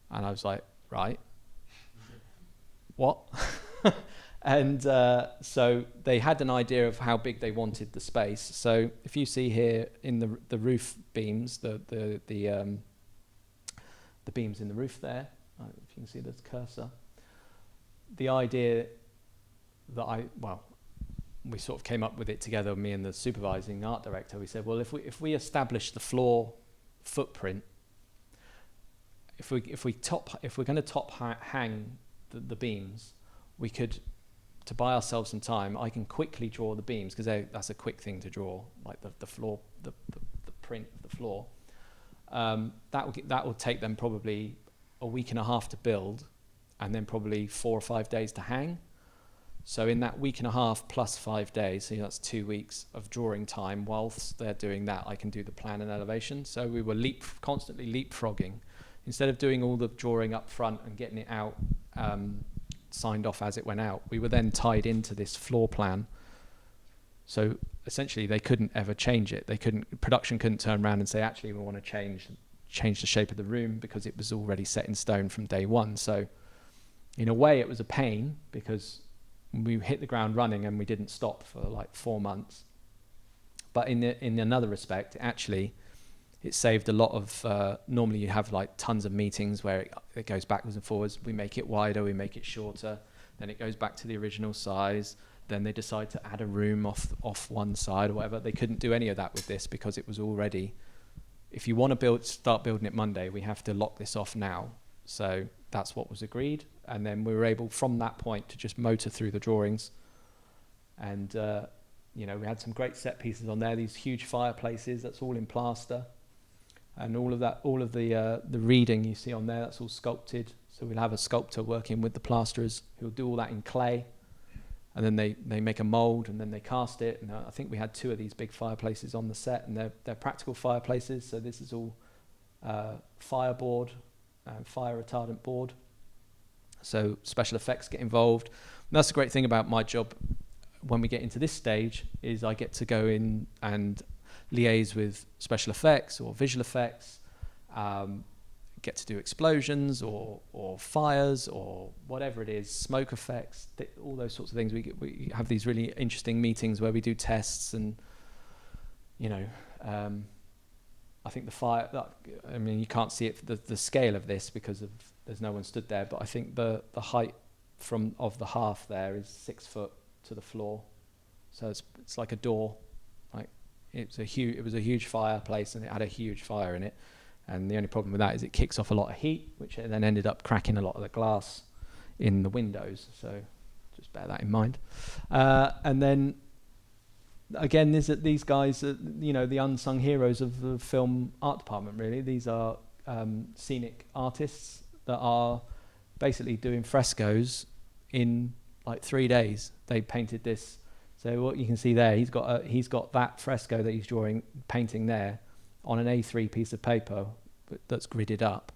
And I was like, right, what? And so they had an idea of how big they wanted the space. So if you see here in the roof beams, the beams in the roof there, if you can see the cursor, the idea that we sort of came up with it together, me and the supervising art director. We said, well, if we establish the floor footprint, if we're going to hang the beams, we could, to buy ourselves some time, I can quickly draw the beams, because that's a quick thing to draw, like the floor, the print of the floor. That will take them probably a week and a half to build, and then probably 4 or 5 days to hang. So in that week and a half plus 5 days, so that's 2 weeks of drawing time. Whilst they're doing that, I can do the plan and elevation. So we were constantly leapfrogging. Instead of doing all the drawing up front and getting it out, signed off as it went out, we were then tied into this floor plan. So essentially they couldn't ever change it. Production couldn't turn around and say, actually, we want to change the shape of the room, because it was already set in stone from day one. So in a way it was a pain, because we hit the ground running and we didn't stop for like 4 months. But in another respect, it saved a lot of, normally you have like tons of meetings where it goes backwards and forwards. We make it wider, we make it shorter, then it goes back to the original size. Then they decide to add a room off one side or whatever. They couldn't do any of that with this, because it was already, if you want to start building it Monday, we have to lock this off now. So that's what was agreed. And then we were able, from that point, to just motor through the drawings. And, we had some great set pieces on there, these huge fireplaces, that's all in plaster. And all of the reading you see on there, that's all sculpted. So we'll have a sculptor working with the plasterers who'll do all that in clay. And then they make a mold, and then they cast it. And I think we had 2 of these big fireplaces on the set, and they're practical fireplaces. So this is all fireboard, fire retardant board. So special effects get involved. And that's the great thing about my job when we get into this stage, is I get to go in and liaise with special effects or visual effects, get to do explosions or fires or whatever it is, smoke effects, all those sorts of things. We have these really interesting meetings where we do tests, and I think the fire, you can't see it, the scale of this, because there's no one stood there, but I think the height of the half there is 6 foot to the floor. So it's like a door. Like it was a huge fireplace, and it had a huge fire in it. And the only problem with that is it kicks off a lot of heat, which then ended up cracking a lot of the glass in the windows. So just bear that in mind. And then again, these guys are, the unsung heroes of the film art department, really. These are scenic artists that are basically doing frescoes in like 3 days. They painted this. So what you can see there, he's got that fresco that he's painting there, on an A3 piece of paper that's gridded up,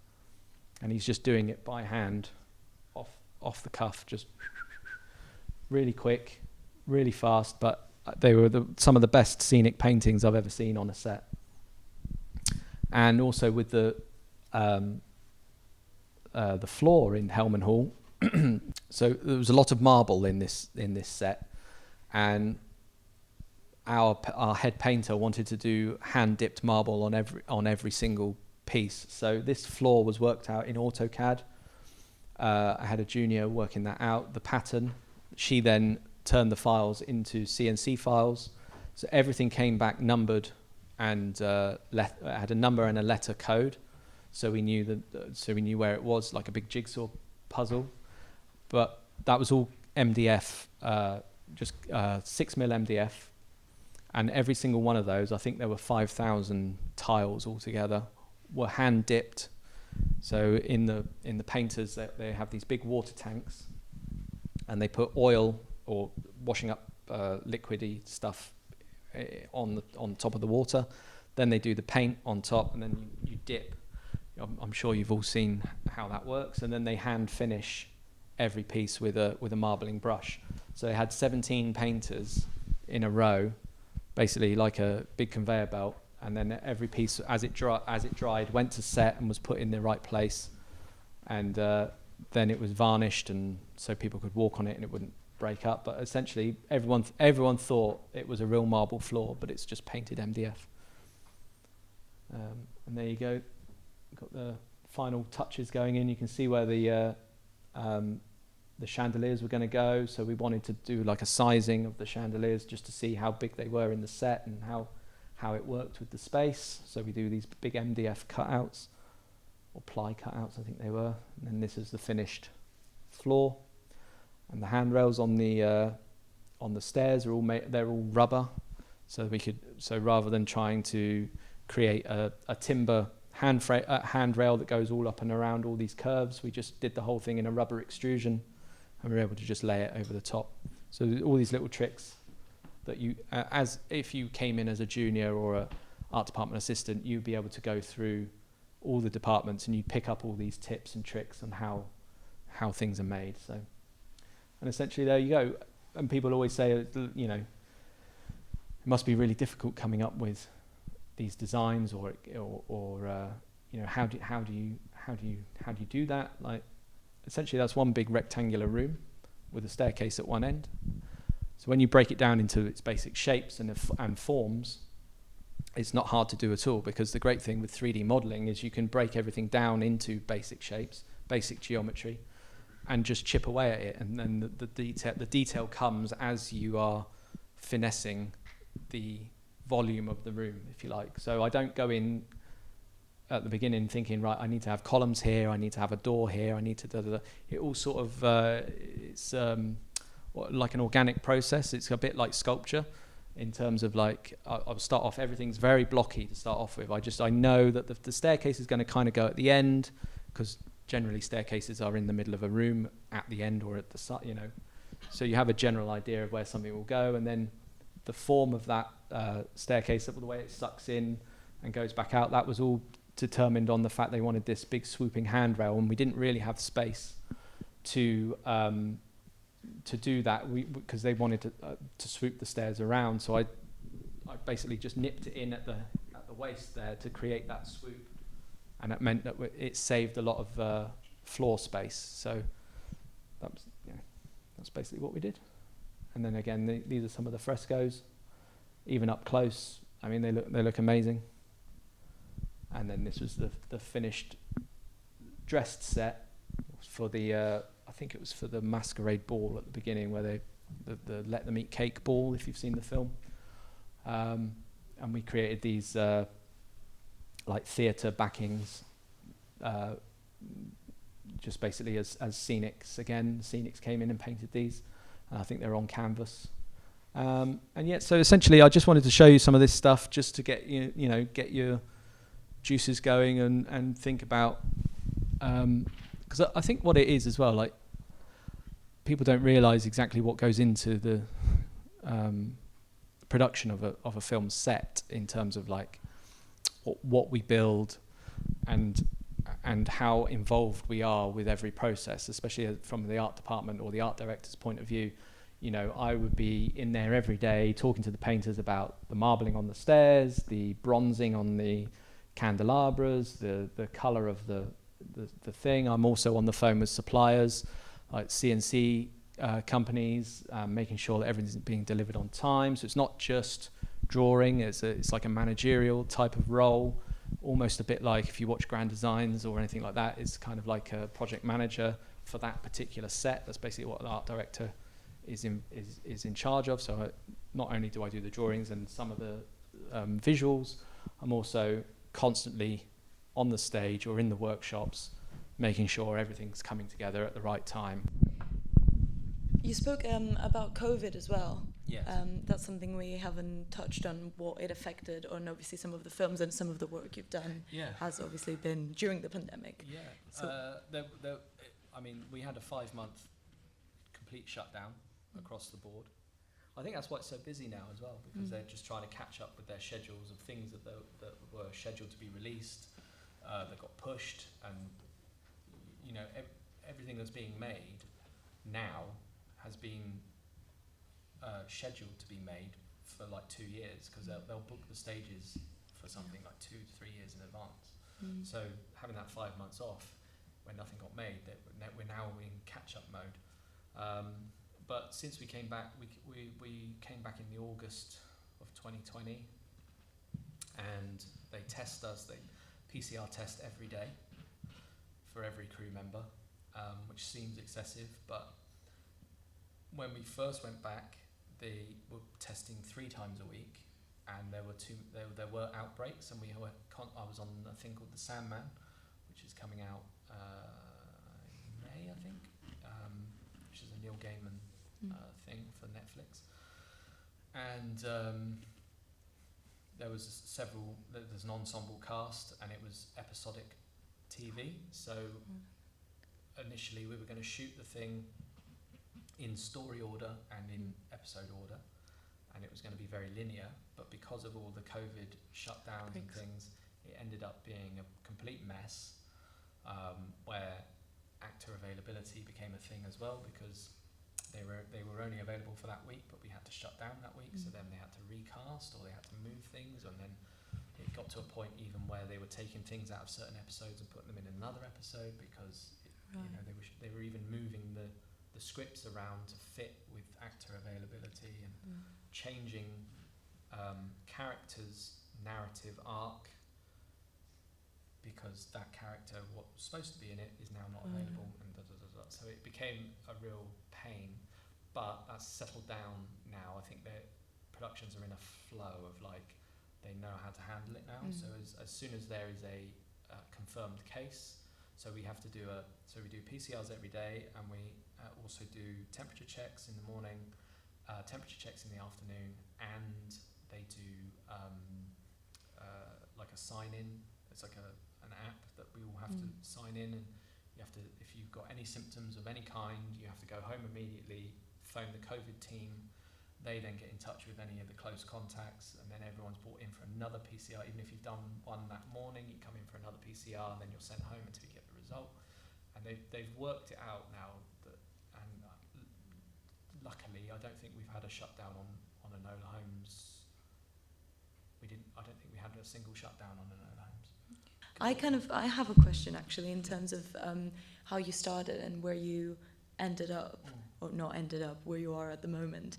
and he's just doing it by hand, off the cuff, just really quick, really fast. But they were some of the best scenic paintings I've ever seen on a set. And also with the floor in Hellman Hall. So there was a lot of marble in this set, and our head painter wanted to do hand dipped marble on every single piece. So this floor was worked out in AutoCAD. I had a junior working that out, the pattern. She then turned the files into CNC files, so everything came back numbered and had a number and a letter code. So we knew where it was, like a big jigsaw puzzle. But that was all MDF, just 6mm MDF, and every single one of those, I think there were 5,000 tiles altogether, were hand dipped. So in the painters, they have these big water tanks, and they put oil or washing up liquidy stuff on top of the water. Then they do the paint on top, and then you dip. I'm sure you've all seen how that works. And then they hand finish every piece with a marbling brush. So they had 17 painters in a row, basically like a big conveyor belt. And then every piece, as it dried, went to set and was put in the right place. And then it was varnished, and so people could walk on it and it wouldn't break up. But essentially, everyone thought it was a real marble floor, but it's just painted MDF. And there you go. Got the final touches going in. You can see where the chandeliers were going to go. So we wanted to do like a sizing of the chandeliers just to see how big they were in the set and how it worked with the space. So we do these big MDF cutouts, or ply cutouts, I think they were. And then this is the finished floor, and the handrails on the stairs are they're all rubber. So rather than trying to create a timber handrail that goes all up and around all these curves, we just did the whole thing in a rubber extrusion, and we were able to just lay it over the top. So all these little tricks that you, as if you came in as a junior or a art department assistant, you'd be able to go through all the departments and you'd pick up all these tips and tricks on how things are made. So, and essentially there you go. And people always say, you know, it must be really difficult coming up with these designs, or you know, how do you do that? Like, essentially that's one big rectangular room with a staircase at one end. So when you break it down into its basic shapes and forms, it's not hard to do at all, because the great thing with 3D modeling is you can break everything down into basic shapes, basic geometry, and just chip away at it, and then the detail comes as you are finessing the volume of the room, if you like. So I don't go in at the beginning thinking, right, I need to have columns here, I need to have a door here, I need to da-da-da. It all sort of it's like an organic process. It's a bit like sculpture in terms of, like, I'll start off, everything's very blocky to start off with. I know that the staircase is going to kind of go at the end, because generally staircases are in the middle of a room at the end or at the side, you know. So you have a general idea of where something will go, and then the form of that staircase, the way it sucks in and goes back out, that was all determined on the fact they wanted this big swooping handrail, and we didn't really have space to do that, because they wanted to swoop the stairs around. So I basically just nipped it in at the waist there to create that swoop, and it meant that it saved a lot of floor space. So that's basically what we did. And then again, these are some of the frescoes, even up close. I mean, they look amazing. And then this was the finished dressed set for the I think it was for the masquerade ball at the beginning, where the Let Them Eat Cake ball, if you've seen the film. And we created these like theatre backings, just basically as scenics. Again, scenics came in and painted these. I think they're on canvas. And yeah, so essentially I just wanted to show you some of this stuff just to get get your juices going and think about, because I think what it is as well, like, people don't realise exactly what goes into the production of a film set, in terms of like what we build and how involved we are with every process, especially from the art department or the art director's point of view. You know, I would be in there every day talking to the painters about the marbling on the stairs, the bronzing on the candelabras, the colour of the thing. I'm also on the phone with suppliers, like CNC companies, making sure that everything's being delivered on time. So it's not just drawing, it's like a managerial type of role, almost a bit like if you watch Grand Designs or anything like that. It's kind of like a project manager for that particular set. That's basically what an art director is in charge of. So not only do I do the drawings and some of the visuals, I'm also constantly on the stage or in the workshops making sure everything's coming together at the right time. You spoke about COVID as well. Yes. That's something we haven't touched on, what it affected on obviously some of the films and some of the work you've done has obviously been during the pandemic. Yeah. So I mean, we had a 5-month complete shutdown across the board. I think that's why it's so busy now as well, because they're just trying to catch up with their schedules of things that were scheduled to be released, that got pushed, and you know, everything that's being made now has been scheduled to be made for like 2 years, because they'll book the stages for something like 2 to 3 years in advance. So having that 5 months off when nothing got made, we're now in catch-up mode. But since we came back, we came back in the August of 2020, and they test us. They PCR test every day for every crew member, which seems excessive, but when we first went back, they were testing 3 times a week, and there were outbreaks, and I was on a thing called the Sandman, which is coming out in May, I think, which is a Neil Gaiman thing for Netflix, and there's an ensemble cast, and it was episodic TV. So initially we were going to shoot the thing in story order and in episode order, and it was going to be very linear, but because of all the COVID shutdowns and things, it ended up being a complete mess, where actor availability became a thing as well, because they were only available for that week, but we had to shut down that week, so then they had to recast or they had to move things, and then it got to a point even where they were taking things out of certain episodes and putting them in another episode, because you know, they were even moving the scripts around to fit with actor availability, and changing characters' narrative arc, because that character, what was supposed to be in it, is now not available, and so it became a real pain. But that's settled down now. I think their productions are in a flow of like, they know how to handle it now. So as soon as there is a confirmed case, so we have to do we do PCRs every day, and we also do temperature checks in the morning, temperature checks in the afternoon, and they do like a sign-in. It's like an app that we all have to sign in, and you have to, if you've got any symptoms of any kind, you have to go home immediately, phone the COVID team. They then get in touch with any of the close contacts, and then everyone's brought in for another PCR. Even if you've done one that morning, you come in for another PCR, and then you're sent home until you get the result. And they've worked it out now, and luckily, I don't think we've had a shutdown on Enola Holmes. I don't think we had a single shutdown on Enola Holmes. I have a question actually in terms of how you started and where you ended up, or not ended up, where you are at the moment.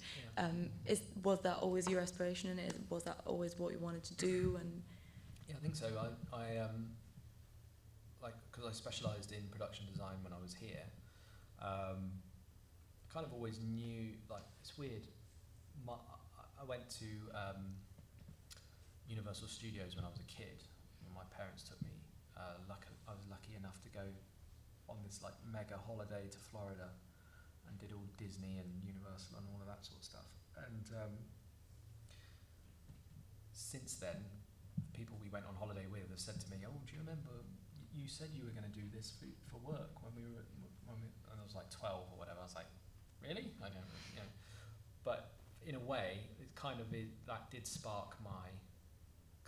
Was that always your aspiration, and was that always what you wanted to do? And yeah, I think so. I because I specialised in production design when I was here. I kind of always knew, like, it's weird. I went to Universal Studios when I was a kid. My parents took me. I was lucky enough to go on this like mega holiday to Florida, and did all Disney and Universal and all of that sort of stuff. And since then, people we went on holiday with have said to me, "Oh, do you remember you said you were going to do this for work when we were?" And I was like 12 or whatever. I was like, "Really?" I don't, you know. But in a way, it kind of that did spark my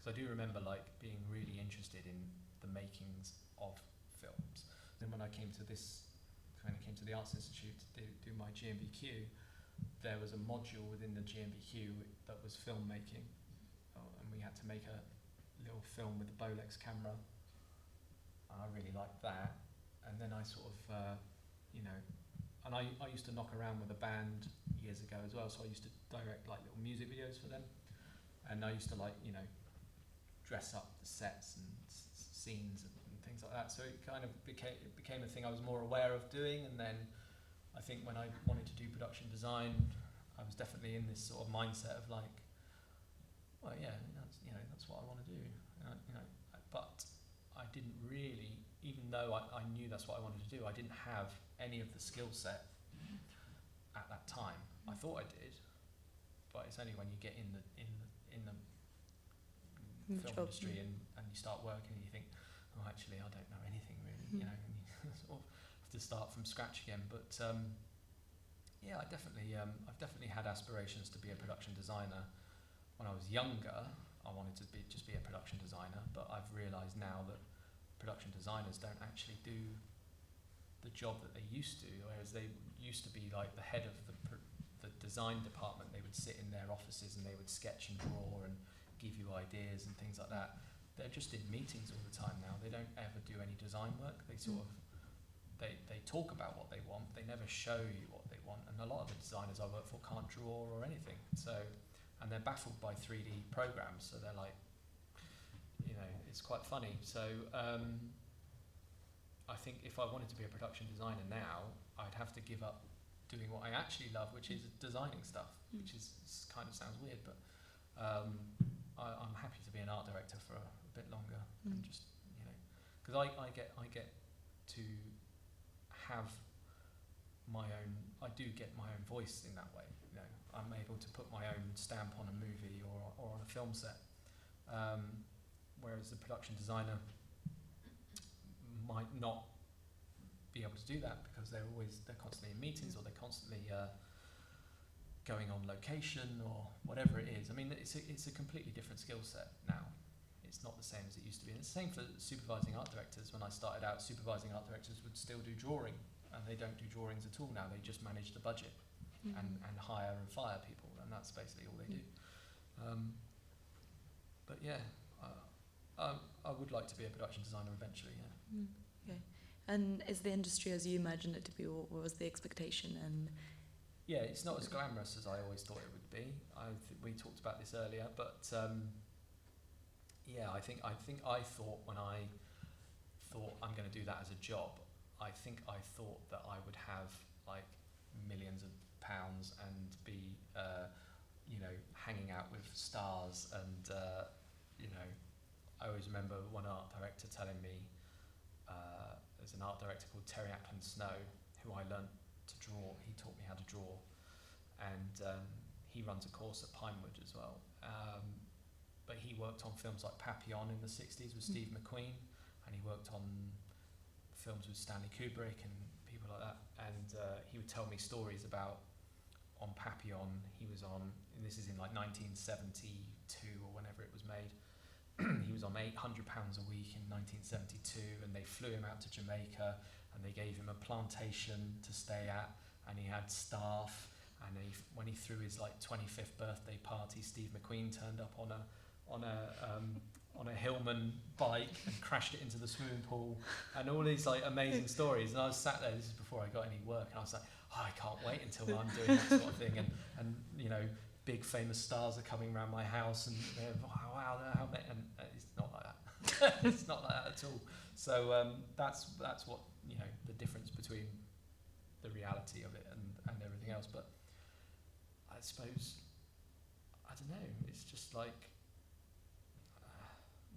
because I do remember like being really interested in the makings of films. Then when I came to the Arts Institute to do my GMBQ, there was a module within the GMBQ that was filmmaking, and we had to make a little film with a Bolex camera, and I really liked that. And then I sort of, and I used to knock around with a band years ago as well, so I used to direct like little music videos for them, and I used to like, dress up the sets and scenes and things like that. So it kind of became a thing I was more aware of doing. And then I think when I wanted to do production design, I was definitely in this sort of mindset of like, well, yeah, that's what I want to do. But I didn't really, even though I knew that's what I wanted to do, I didn't have any of the skill set at that time. I thought I did, but it's only when you get in the film industry and you start working and you think, oh, actually, I don't know anything really, and you sort of have to start from scratch again. But yeah, I've definitely had aspirations to be a production designer. When I was younger, I wanted to just be a production designer, but I've realised now that production designers don't actually do the job that they used to, whereas they used to be like the head of the design department. They would sit in their offices and they would sketch and draw and give you ideas and things like that. They're just in meetings all the time now. They don't ever do any design work. They sort of they talk about what they want. They never show you what they want. And a lot of the designers I work for can't draw or anything. So, and they're baffled by 3D programs. So they're like, it's quite funny. So I think if I wanted to be a production designer now, I'd have to give up doing what I actually love, which is designing stuff, which is kind of sounds weird, but I'm happy to be an art director for a bit longer and just, because I get to have my own, I do get my own voice in that way. I'm able to put my own stamp on a movie or on a film set, whereas the production designer might not be able to do that because they're constantly in meetings or they're constantly going on location or whatever it is. I mean, it's a completely different skill set now. It's not the same as it used to be. And it's the same for supervising art directors. When I started out, supervising art directors would still do drawing, and they don't do drawings at all now. They just manage the budget and hire and fire people, and that's basically all they do. But yeah, I would like to be a production designer eventually, yeah. Okay. And is the industry as you imagined it to be, or what was the expectation? And yeah, it's not as glamorous as I always thought it would be. We talked about this earlier, but yeah, I think I thought when I thought I'm going to do that as a job, I think I thought that I would have like millions of pounds and be, hanging out with stars. And I always remember one art director telling me, there's an art director called Terry Ackland Snow, who I learnt to draw. He taught me how to draw, and he runs a course at Pinewood as well. But he worked on films like Papillon in the 60s with Steve McQueen, and he worked on films with Stanley Kubrick and people like that. And he would tell me stories about, on Papillon, he was on, and this is in like 1972 or whenever it was made, he was on £800 a week in 1972, and they flew him out to Jamaica, and they gave him a plantation to stay at, and he had staff, and when he threw his like 25th birthday party, Steve McQueen turned up on a Hillman bike and crashed it into the swimming pool, and all these like amazing stories. And I was sat there, this is before I got any work, and I was like, oh, I can't wait until I'm doing that sort of thing, and big famous stars are coming around my house, and wow, and it's not like that. It's not like that at all. So that's what, the difference between the reality of it and everything else. But I suppose, I don't know, it's just like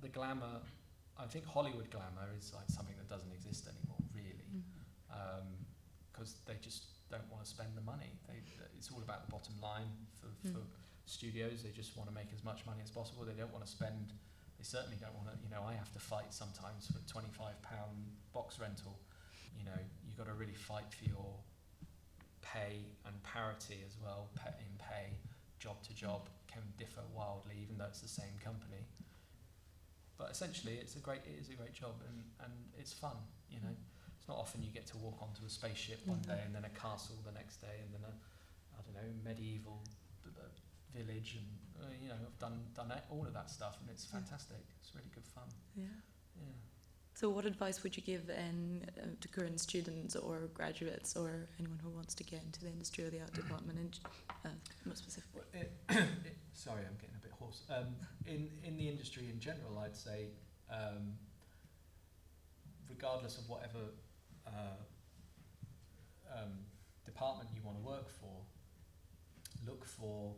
the glamour. I think Hollywood glamour is like something that doesn't exist anymore, really, because they just don't want to spend the money. It's all about the bottom line for studios. They just want to make as much money as possible. They don't want to spend. They certainly don't want to. I have to fight sometimes for £25 box rental. You've got to really fight for your pay, and parity as well. In pay, job to job can differ wildly, even though it's the same company. but essentially it is a great job, and it's fun, you know. It's not often you get to walk onto a spaceship one day and then a castle the next day and then a, I don't know, medieval village, and you know, I've done all of that stuff, and it's fantastic. It's really good fun. Yeah. So what advice would you give to current students or graduates or anyone who wants to get into the industry or the art department, and more specifically? Sorry, I'm getting a bit hoarse. In the industry in general, I'd say, regardless of whatever department you want to work for, look for,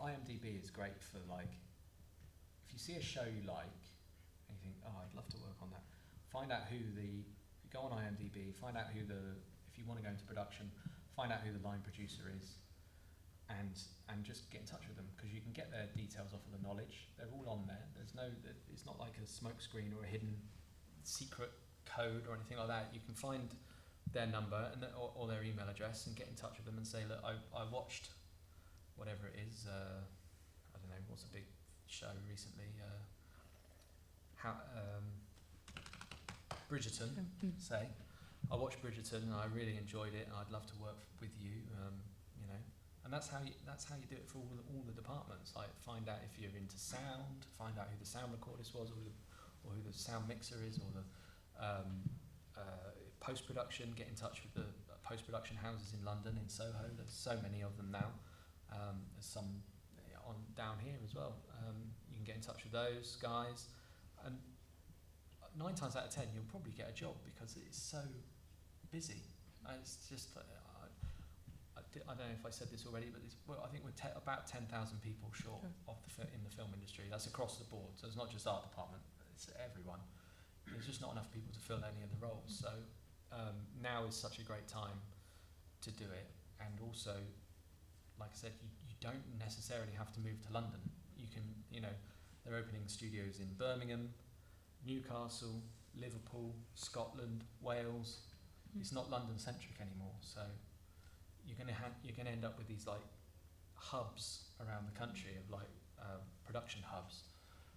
IMDb is great for, like, if you see a show you like and you think, oh, I'd love to work on that, find out go on IMDb, find out if you want to go into production, find out who the line producer is, and just get in touch with them, because you can get their details off of the knowledge. They're all on there. It's not like a smoke screen or a hidden secret code or anything like that. You can find their number or their email address and get in touch with them and say, look, I watched whatever it is, I don't know, what's a big show recently, Bridgerton, say. I watched Bridgerton and I really enjoyed it, and I'd love to work with you, you know. And that's how you do it for all the departments. Like, find out if you're into sound, find out who the sound recordist was, or who the sound mixer is, or the post-production. Get in touch with the post-production houses in London, in Soho. There's so many of them now. There's some on down here as well. You can get in touch with those guys, and 9 times out of 10 you'll probably get a job, because it's so busy. It's just I don't know if I said this already, but I think we're about 10,000 people short of in the film industry. That's across the board, so it's not just art department, it's everyone. There's just not enough people to fill any of the roles, so now is such a great time to do it. And also, like I said, you don't necessarily have to move to London. You can, you know, they're opening studios in Birmingham, Newcastle, Liverpool, Scotland, Wales. It's not London centric anymore, so you're going to end up with these, like, hubs around the country of, like, production hubs,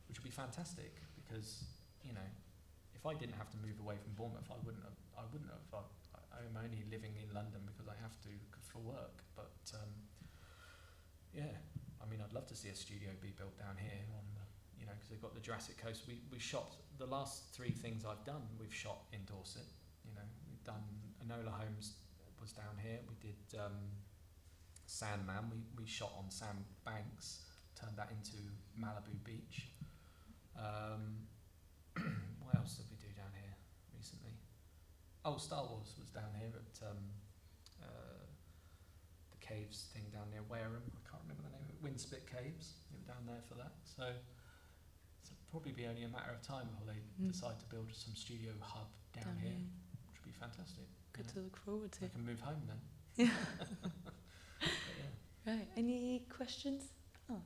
which would be fantastic, because, you know, if I didn't have to move away from Bournemouth, I wouldn't have. I'm only living in London because I have to for work, but yeah, I mean, I'd love to see a studio be built down here on the, you know, because they've got the Jurassic Coast. We shot the last 3 things I've done. We've shot in Dorset. You know, we've done Enola Holmes was down here. We did Sandman. We shot on Sandbanks, turned that into Malibu Beach. What else did we do down here recently? Oh, Star Wars was down here at the caves thing down near Wareham. I can't remember the name of it. Windspit Caves. We were down there for that. So it'll probably be only a matter of time before they decide to build some studio hub down here, which would be fantastic. Good to look forward to. I can move home then. Yeah. Right. Any questions? Oh.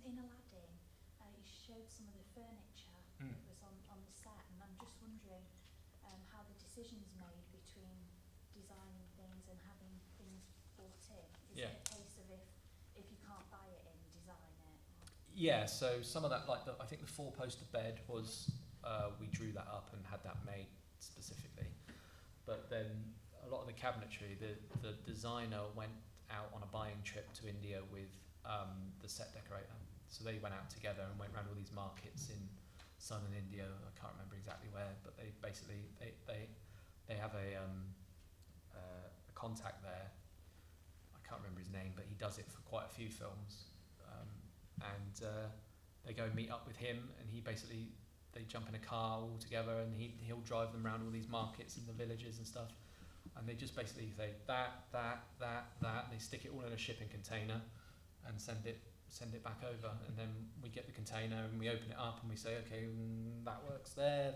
In Aladdin, you showed some of the furniture that was on the set, and I'm just wondering how the decision's made between designing things and having things bought in. Is it a case of if you can't buy it in, design it? Or? Yeah, so some of that, like I think the 4-poster bed was, we drew that up and had that made specifically. But then a lot of the cabinetry, the designer went out on a buying trip to India with the set decorator. So they went out together and went around all these markets in southern India. I can't remember exactly where, but they basically they have a contact there. I can't remember his name, but he does it for quite a few films. And they go and meet up with him, and they jump in a car all together, and he'll drive them around all these markets and the villages and stuff. And they just basically say that. They stick it all in a shipping container and send it back over. And then we get the container and we open it up and we say, okay, that works there.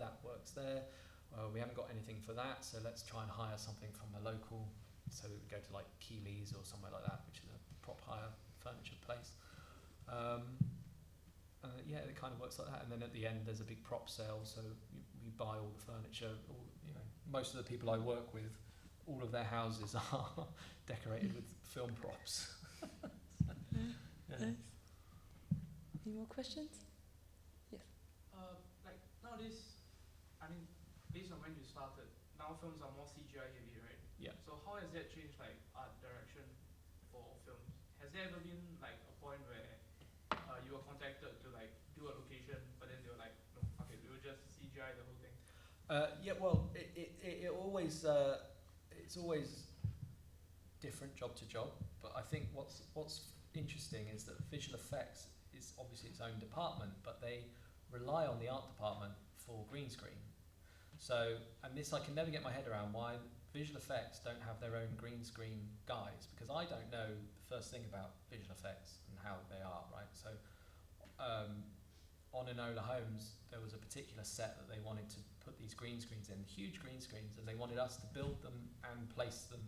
Well, we haven't got anything for that, so let's try and hire something from a local. So we go to, like, Keeley's or somewhere like that, which is a prop hire furniture place. Yeah, it kind of works like that. And then at the end, there's a big prop sale, so we buy all the furniture. You know, most of the people I work with, all of their houses are decorated with film props. Yeah. Nice. Any more questions? Yes. Like nowadays, I mean, based on when you started, now films are more CGI heavy, right? Yeah. So how has that changed like art direction for films? Has there ever been like a point where you were contacted to like do a location, but then they were like, no, fuck it, we will just CGI the whole thing? Yeah, well, it always it's always different job to job, but I think what's interesting is that visual effects is obviously its own department, but they rely on the art department for green screen. So, and this I can never get my head around why visual effects don't have their own green screen guys, because I don't know the first thing about visual effects and how they are, right? So, on Enola Holmes, there was a particular set that they wanted to put these green screens in, huge green screens, and they wanted us to build them and place them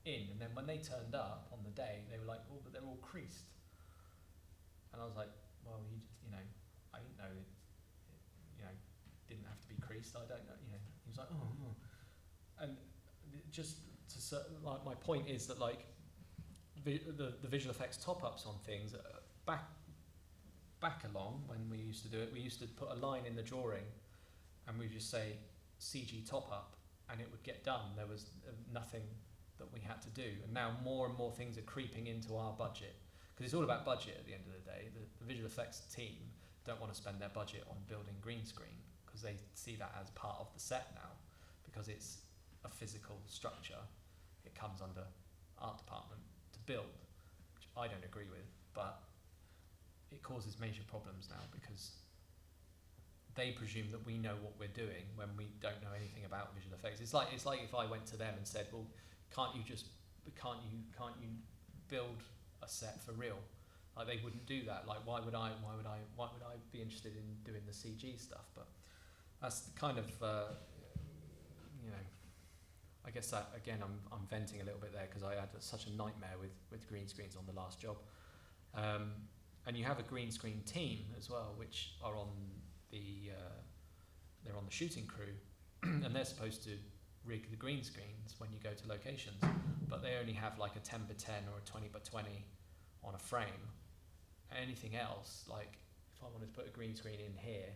in. And then when they turned up on the day, they were like, oh, but they're all creased. And I was like, well, you know, I didn't know it didn't have to be creased. I don't know, you know. He was like, oh. And just to like, my point is that like the visual effects top-ups on things back along when we used to do it, we used to put a line in the drawing and we just say CG top-up and it would get done. There was nothing that we had to do. And now more and more things are creeping into our budget, because it's all about budget at the end of the day. The visual effects team don't want to spend their budget on building green screen because they see that as part of the set now, because it's a physical structure. It comes under art department to build, which I don't agree with, but it causes major problems now because they presume that we know what we're doing when we don't know anything about visual effects. It's like if I went to them and said, well, can't you build a set for real? Like, they wouldn't do that. Like, why would I be interested in doing the CG stuff? But that's kind of you know, I guess that again I'm venting a little bit there because I had such a nightmare with green screens on the last job. And you have a green screen team as well, which are on they're on the shooting crew, and they're supposed to rig the green screens when you go to locations, but they only have like a 10x10 or a 20x20 on a frame. Anything else, like if I wanted to put a green screen in here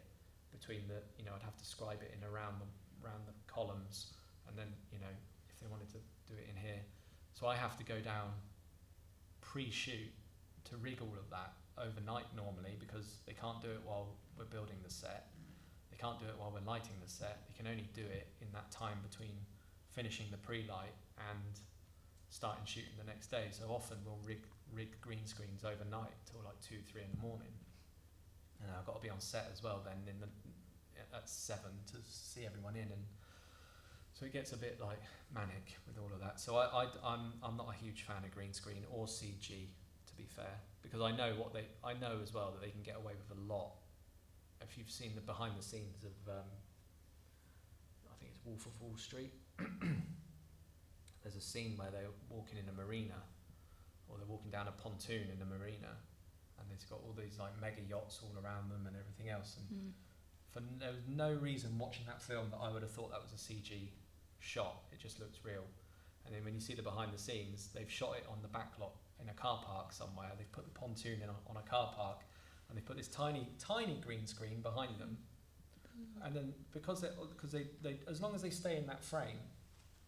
between the, you know, I'd have to scribe it in around the columns, and then, you know, if they wanted to do it in here, so I have to go down pre-shoot to rig all of that overnight normally, because they can't do it while we're building the set, they can't do it while we're lighting the set, they can only do it in that time between finishing the pre-light and starting shooting the next day. So often we'll rig green screens overnight till like 2-3 in the morning, and I've got to be on set as well then at 7 to see everyone in, and so it gets a bit like manic with all of that. So I'm not a huge fan of green screen or CG, to be fair, because I know as well that they can get away with a lot. If you've seen the behind the scenes of I think it's Wolf of Wall Street, there's a scene where they're walking in a marina, or they're walking down a pontoon in a marina, and it's got all these like mega yachts all around them and everything else, and there was no reason watching that film that I would have thought that was a CG shot. It just looks real. And then when you see the behind the scenes, they've shot it on the back lot in a car park somewhere. They've put the pontoon in on a car park, and they put this tiny green screen behind them. And then because they as long as they stay in that frame,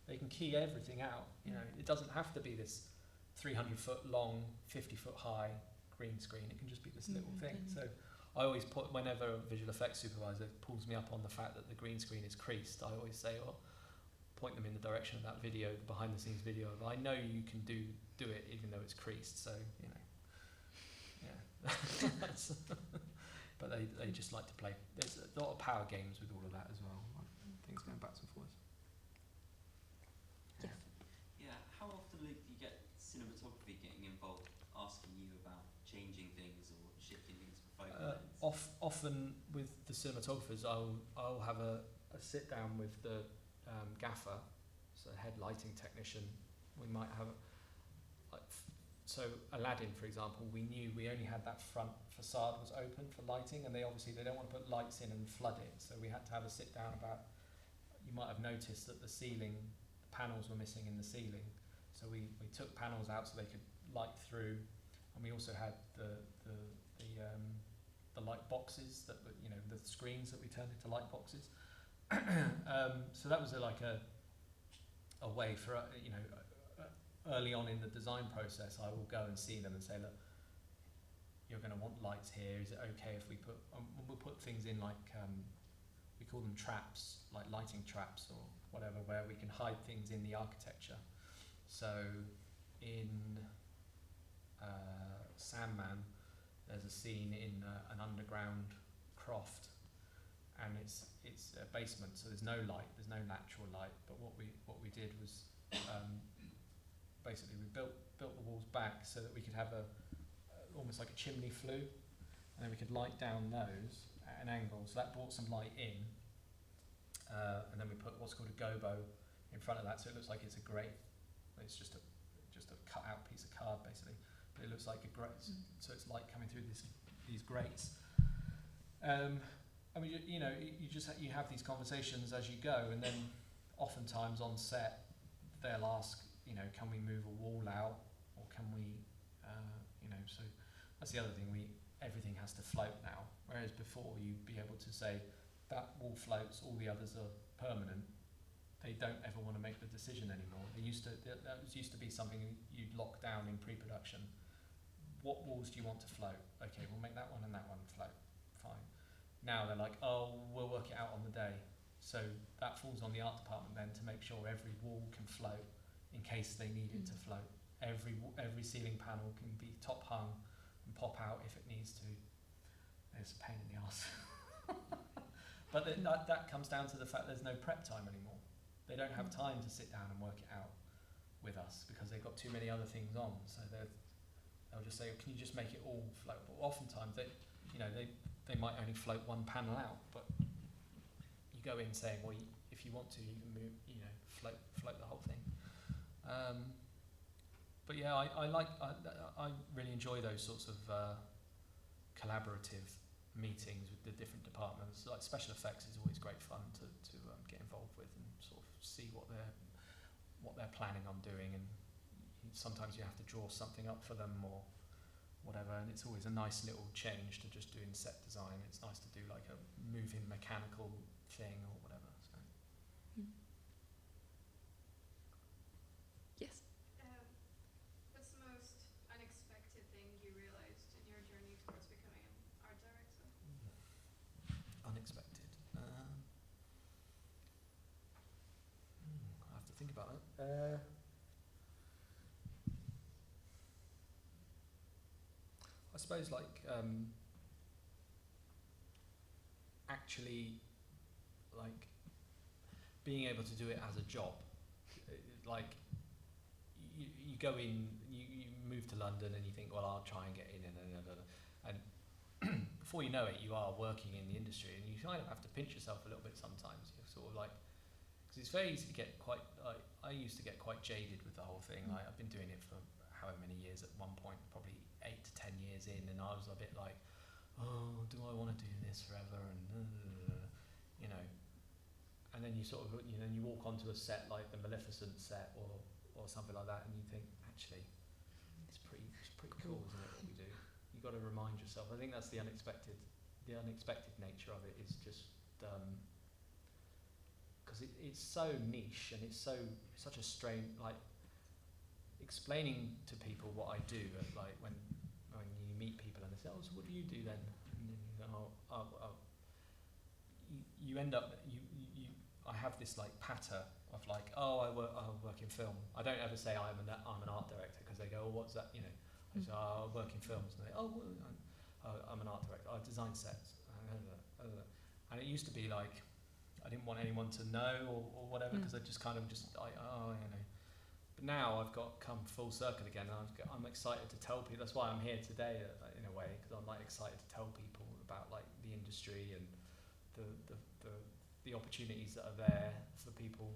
they can key everything out. You know, it doesn't have to be this 300-foot long, 50-foot high green screen. It can just be this little thing. So I always put, whenever a visual effects supervisor pulls me up on the fact that the green screen is creased, I always say, well, point them in the direction of that video, the behind the scenes video of, I know you can do it even though it's creased, so, you know, yeah. But they just like to play, there's a lot of power games with all of that as well, like things going backwards and forwards. Yeah, how often, Luke, do you get cinematography getting involved, asking you about changing things or shifting things for focal lengths? Often with the cinematographers, I'll have a sit down with the gaffer, so head lighting technician. We might have so Aladdin, for example, we knew we only had that front facade was open for lighting, and they don't want to put lights in and flood it, so we had to have a sit down about, you might have noticed that the ceiling panels were missing in the ceiling, so we took panels out so they could light through, and we also had the the light boxes that were, the screens that we turned into light boxes. So that was a way for early on in the design process, I will go and see them and say, look, you're going to want lights here. Is it okay if we we'll put things in like we call them traps, like lighting traps or whatever, where we can hide things in the architecture. So in Sandman, there's a scene in an underground croft, and it's a basement, so there's no light, there's no natural light. But what we did was basically we built the walls back so that we could have almost like a chimney flue, and then we could light down those at an angle. So that brought some light in, and then we put what's called a gobo in front of that, so it looks like it's a grate. It's just a cut out piece of card basically, but it looks like a grate. So it's light coming through these grates. I mean, you have these conversations as you go, and then oftentimes on set they'll ask, can we move a wall out, or can we, so that's the other thing. Everything has to float now, whereas before you'd be able to say that wall floats, all the others are permanent. They don't ever want to make the decision anymore. That used to be something you'd lock down in pre-production. What walls do you want to float? Okay, we'll make that one and that one float. Fine. Now they're like, oh, we'll work it out on the day. So that falls on the art department then to make sure every wall can float in case they need it to float. Every ceiling panel can be top hung and pop out if it needs to. It's a pain in the arse. But that comes down to the fact there's no prep time anymore. They don't have time to sit down and work it out with us because they've got too many other things on. So they'll just say, can you just make it all floatable? Oftentimes they might only float one panel out, but you go in saying, well, if you want to, you can move, float the whole thing. But yeah, I really enjoy those sorts of collaborative meetings with the different departments. Like special effects is always great fun to get involved with and sort of see what they're planning on doing, and sometimes you have to draw something up for them or whatever, and it's always a nice little change to just doing set design. It's nice to do like a moving mechanical thing or whatever. So. Yes. What's the most unexpected thing you realized in your journey towards becoming an art director? Unexpected. I have to think about it. I suppose actually being able to do it as a job. You go in, you move to London and you think, well, I'll try and get in, and before you know it, you are working in the industry, and you kind of have to pinch yourself a little bit sometimes. You're sort of because it's very easy to get quite, I used to get quite jaded with the whole thing. I've been doing it for however many years at one point, probably 8 to 10 years in, and I was a bit like, oh, do I want to do this forever? And then you sort of, you walk onto a set like the Maleficent set or something like that, and you think, actually, it's pretty cool, isn't it, what we do? You've got to remind yourself. I think that's the unexpected nature of it is just, because it's so niche and it's such a strange, explaining to people what I do, when you meet people and they say, oh, so what do you do then? And then you go, you end up, I have this patter of I work in film. I don't ever say I'm an art director, because they go, oh, what's that? I say, I work in films, and they, I'm an art director. I design sets, and it used to be I didn't want anyone to know or whatever, because I just But now I've come full circle again, and I'm excited to tell people. That's why I'm here today, in a way, because I'm excited to tell people about the industry and the opportunities that are there for people.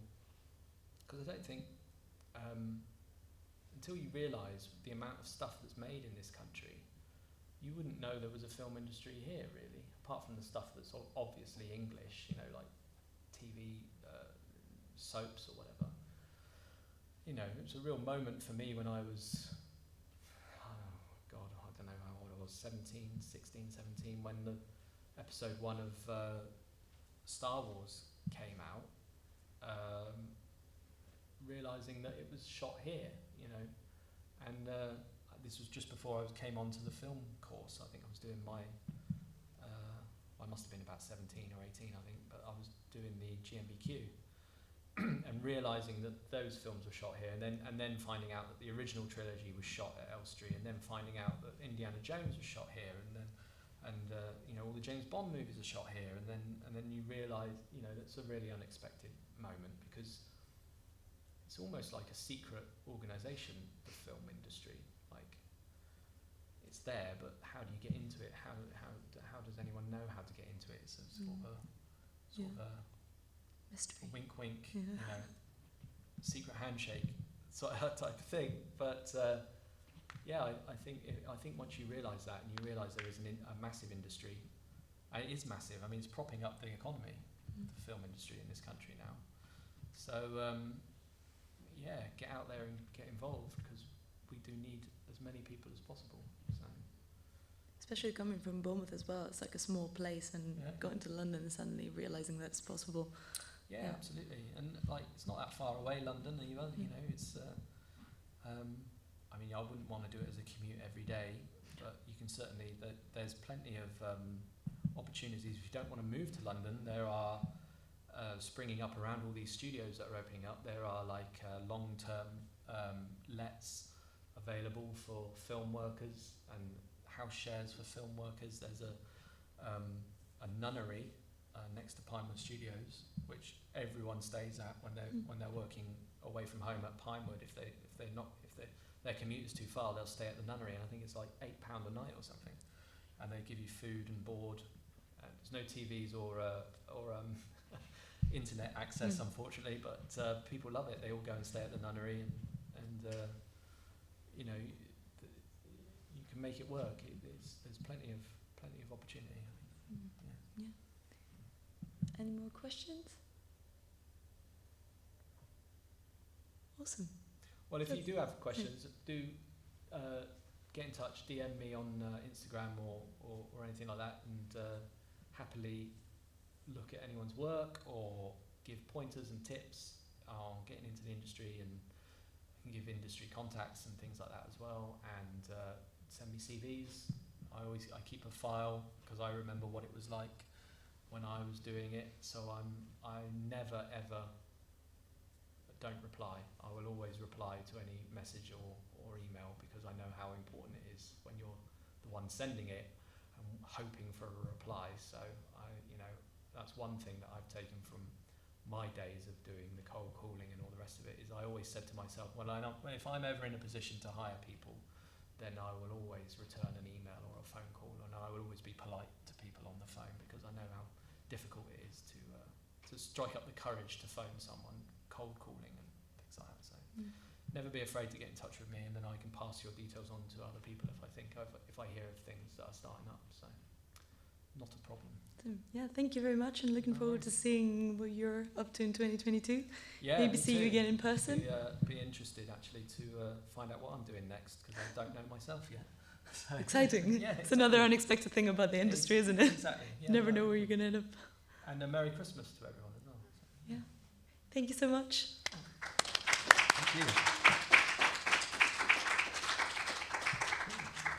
Because I don't think until you realise the amount of stuff that's made in this country, you wouldn't know there was a film industry here, really, apart from the stuff that's obviously English, like TV soaps or whatever. It was a real moment for me when I was, I don't know how old I was 17, 16, 17, when the episode 1 of Star Wars came out, realising that it was shot here, you know, and this was just before I came onto the film course. I think I was doing my, I must have been about 17 or 18, I think, but I was doing the GMBQ and realising that those films were shot here, and then finding out that the original trilogy was shot at Elstree, and then finding out that Indiana Jones was shot here, and you know, all the James Bond movies are shot here, and then you realise, you know, that's a really unexpected moment, because it's almost like a secret organisation, the film industry. Like, it's there, but how do you get into it? How does anyone know how to get into it? It's a sort of a mystery. Wink, wink, you know, secret handshake sort of type of thing. But I think once you realise that, and you realise there is a massive industry, and it is massive. I mean, it's propping up the economy, the film industry in this country now. So get out there and get involved, because we do need as many people as possible. So. Especially coming from Bournemouth as well, it's like a small place, and going to London and suddenly realising that's possible. Yeah, absolutely. And like, it's not that far away, London either, you know, it's, I mean, I wouldn't want to do it as a commute every day, but you can certainly, there's plenty of opportunities. If you don't want to move to London, there are, springing up around all these studios that are opening up, there are like long-term lets available for film workers, and house shares for film workers. There's a nunnery next to Pinewood Studios, which everyone stays at when they're working away from home at Pinewood. If their commute is too far, they'll stay at the nunnery, and I think it's like £8 a night or something, and they give you food and board. There's no TVs or internet access, unfortunately, but people love it. They all go and stay at the nunnery, and you know, you can make it work. There's plenty of opportunity. Any more questions? Awesome. Well, if you do have questions, do get in touch, DM me on Instagram or anything like that, and happily look at anyone's work or give pointers and tips on getting into the industry, and I can give industry contacts and things like that as well, and send me CVs. I keep a file, because I remember what it was like when I was doing it, so I never ever don't reply. I will always reply to any message or email, because I know how important it is when you're the one sending it and hoping for a reply. So that's one thing that I've taken from my days of doing the cold calling and all the rest of it, is I always said to myself, if I'm ever in a position to hire people, then I will always return an email or a phone call, and I will always be polite to people on the phone, because I know how difficult it is to strike up the courage to phone someone, cold calling and things like that. So never be afraid to get in touch with me, and then I can pass your details on to other people if I hear of things that are starting up. So not a problem. Yeah, thank you very much, and looking forward to seeing what you're up to in 2022. Yeah, maybe see you again in person. Be interested actually to find out what I'm doing next, because I don't know myself yet. So, exciting. Yeah, it's another unexpected thing about the industry, isn't it? Exactly. Yeah, you never know where you're going to end up. And a Merry Christmas to everyone as well. Yeah. Thank you so much. Thank you.